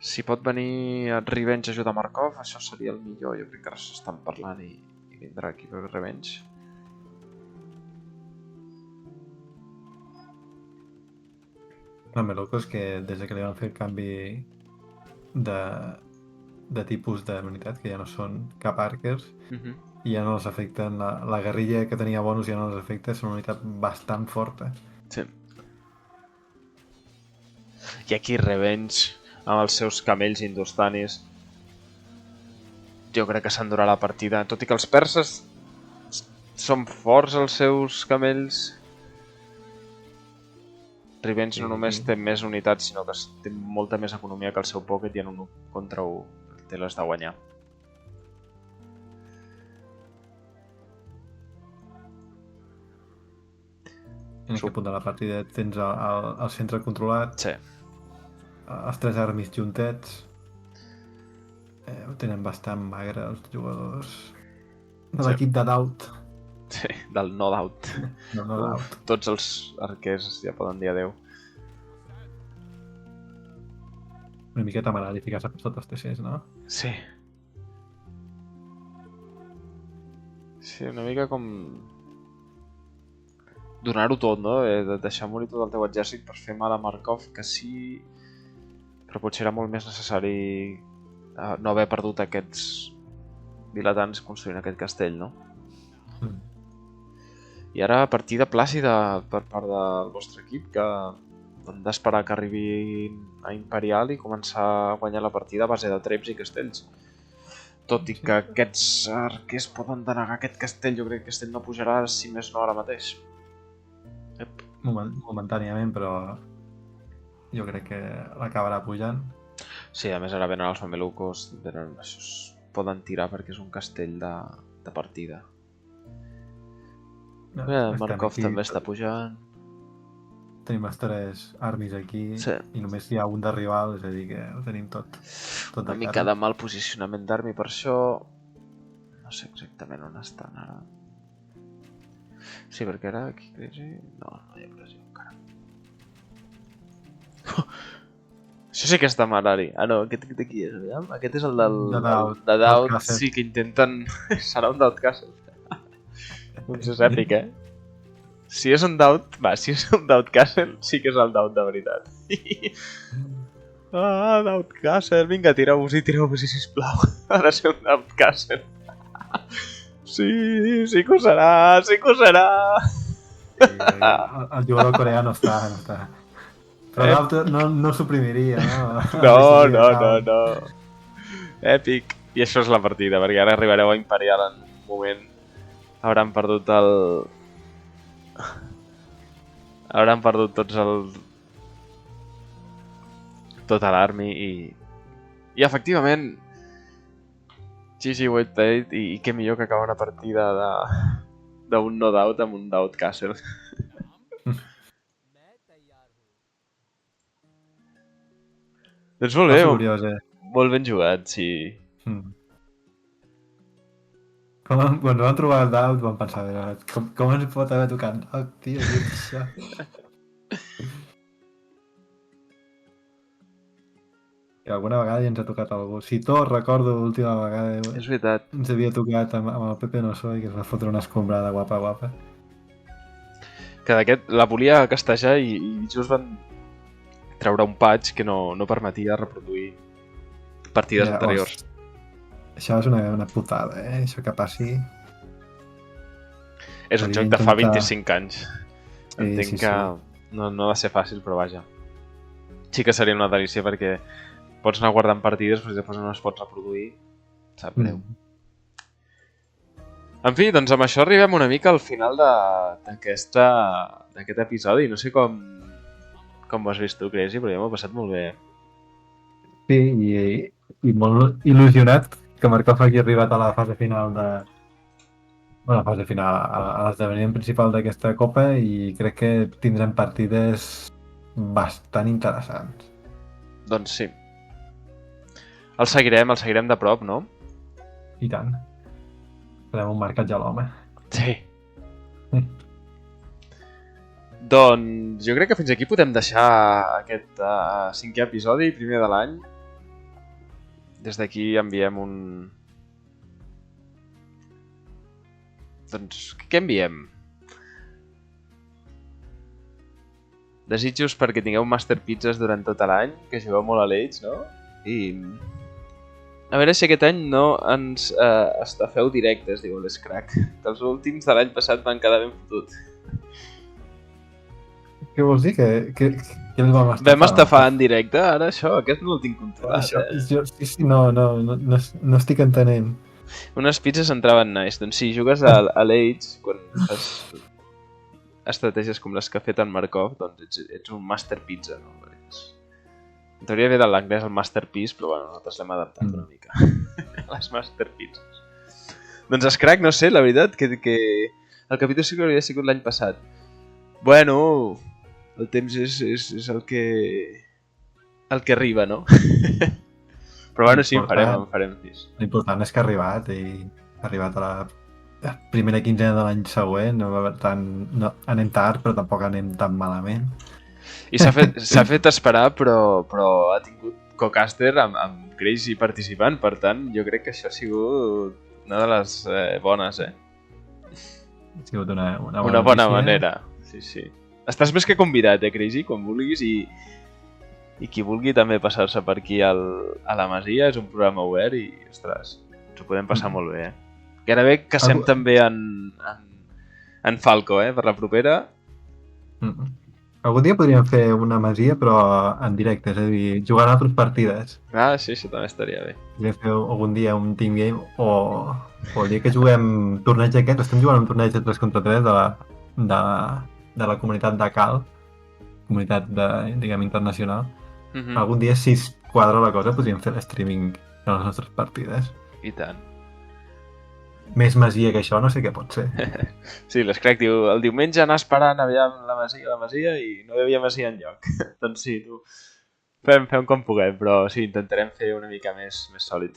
Si pot venir Revenge a ajudar Markov, això seria el millor. Jo crec que ara s'estan parlant i vindrà aquí per Revenge. El mameluc és que des que li van fer el canvi de tipus d'unitat, que ja no són cap arquers, i ja no els afecten, la guerrilla que tenia bonus ja no els afecta, és una unitat bastant forta. Sí. I aquí Revenge, amb els seus camells hindustanis, jo crec que s'endurà la partida. Tot i que els perses són forts, els seus camells, Revenge no només té més unitats, sinó que té molta més economia que el seu pocket i en un 1 contra 1 té les de guanyar. En aquest punt de la partida tens el centre controlat, els 3 armis juntets, ho tenen bastant magre els jugadors de l'equip de Doubt. Sí, del No Doubt. No Doubt. Tots els arquers ja poden dir adeu. Una miqueta malalt i ficar-se per sota els TCs, no? Sí. Sí, una mica com... donar-ho tot, no? De deixar morir tot el teu exèrcit per fer mal a Markov, que sí... Però potser era molt més necessari no haver perdut aquests vilatans construint aquest castell, no? I ara partida plàcida per part del vostre equip, que han d'esperar que arribi a Imperial i començar a guanyar la partida a base de treps i castells. Tot i que aquests arquers poden denegar aquest castell, jo crec que el castell no pujarà, si més no ara mateix. Momentàniament, però jo crec que l'acabarà pujant. Sí, a més ara venen els mamelucos, poden tirar perquè és un castell de partida. Markov també està pujant. Tenim els 3 armis aquí i només hi ha un de rival, és a dir que ho tenim tot una mica de mal posicionament d'armi, per això no sé exactament on estan ara. Sí, perquè ara aquí crisi... No hi ha pressió encara. Això sí que està malari. Ah no, aquest d'aquí és, aviam. Aquest és el de Doubt. Sí, que intenten... Serà un Doubt Castle. Doncs és èpic, Si és un Doubt... si és un Doubt Castle, sí que és el Doubt de veritat. Doubt Castle. Vinga, tireu-vos-hi, sisplau. Ha de ser un Doubt Castle. Sí que ho serà, sí que ho serà. El jugador coreà no està. Però l'altre no suprimiria, no? No. Èpic. I això és la partida, perquè ara arribareu a Imperial en un moment. Hauran perdut Hauran perdut tota l'army i efectivament GG White Blade i què millor que acabar una partida d'un no doubt amb un doubt castle. Doncs molt bé, Curiós, molt ben jugat, sí. Quan vam trobar el doubt vam pensar, com ens pot haver tocat doubt, tio, què és això? I alguna vegada ja ens ha tocat algú. Si tot recordo l'última vegada És veritat. ens havia tocat amb el Pepe No Soy, que es va fotre una escombrada guapa. Que d'aquest la volia castejar i just van treure un patch que no permetia reproduir partides anteriors. Això és una putada, això que passi. És un joc de fa 25 anys. Entenc que sí. No va ser fàcil, però vaja. Sí que seria una delícia perquè pots anar guardant partides però després no es pots reproduir. Sap greu. En fi, doncs amb això arribem una mica al final d'aquest episodi. No sé com ho has vist tu, Crazy, però jo m'ho he passat molt bé. Sí, i molt il·lusionat que Markov hagi arribat a la fase final a l'esdeveniment principal d'aquesta copa i crec que tindrem partides bastant interessants. Doncs sí. El seguirem de prop, no? I tant. Farem un marcatge a l'home. Sí. Doncs jo crec que fins aquí podem deixar aquest 5è episodi, primer de l'any. Des d'aquí enviem un... Doncs què enviem? Desitjos perquè tingueu Master Pizzas durant tot l'any, que jugueu molt a l'Age, no? I... A veure si aquest any no ens estafeu directes, diu l'Scrack. Que els últims de l'any passat van quedar ben fotut. Què vols dir? Que el vam estafar? Vam estafar en directe? Ara això, aquest no el tinc controlat. Sí, no estic entenent. Unes pizzas entraven nice. Doncs si jugues a l'Age, quan fas estratègies com les que ha fet en Markov, doncs ets un Master Pizza, no? T'hauria haver de l'anglès el Masterpiece, però bueno, nosaltres l'hem adaptat una mica. Les Masterpieces. Doncs Scrack, no sé, la veritat, que el capítol sí que hauria sigut l'any passat. Bueno, el temps és el que arriba, no? Però bueno, sí, en farem 6. L'important és que ha arribat a la primera quinzena de l'any següent. No anem tard, però tampoc anem tan malament. I s'ha fet esperar, però ha tingut co-caster amb Crazy participant, per tant, jo crec que això ha sigut una de les bones, Ha sigut una bona manera. Sí. Estàs més que convidat, Crazy, quan vulguis, i qui vulgui també passar-se per aquí a la Masia, és un programa obert i, ostres, ens ho podem passar molt bé, I ara bé que sem també en Falco, per la propera. Algun dia podríem fer una Masia, però en directe, és a dir, jugant altres partides. Ah, sí, això també estaria bé. Podríem fer algun dia un team game o el dia que juguem torneig aquest, estem jugant un torneig de 3 contra 3 de la comunitat de Cal, comunitat, diguem, internacional. Algun dia, si es quadra la cosa, podríem fer l'streaming de les nostres partides. I tant. Més Masia que això, no sé què pot ser. Sí, l'Scrack diu, el diumenge anar esperant aviam la Masia i no hi havia Masia enlloc. Doncs sí, tu, fem com puguem, però sí, intentarem fer una mica més sòlid.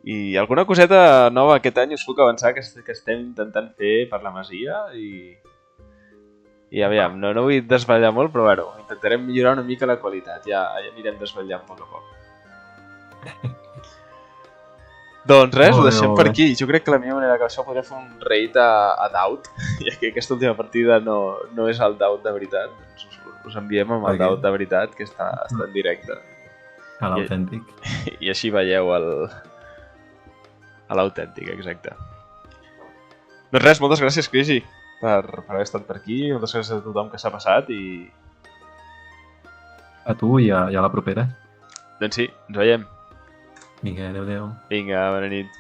I alguna coseta nova aquest any us puc avançar que estem intentant fer per la Masia i aviam, no vull desvetllar molt, però bueno, intentarem millorar una mica la qualitat, ja anirem desvetllant a poc a poc. Doncs res, ho deixem per aquí. Jo crec que la millor manera que això podria fer un raid a Doubt, ja que aquesta última partida no és el Doubt de veritat. Doncs us enviem amb el Doubt de veritat, que està en directe. A l'autèntic. I així veieu a l'autèntic, exacte. Doncs res, moltes gràcies, Crisi, per haver estat per aquí. Moltes gràcies a tothom que s'ha passat i... A tu i a la propera. Doncs sí, ens veiem. Vinga, adeu-adeu. Vinga, bona nit.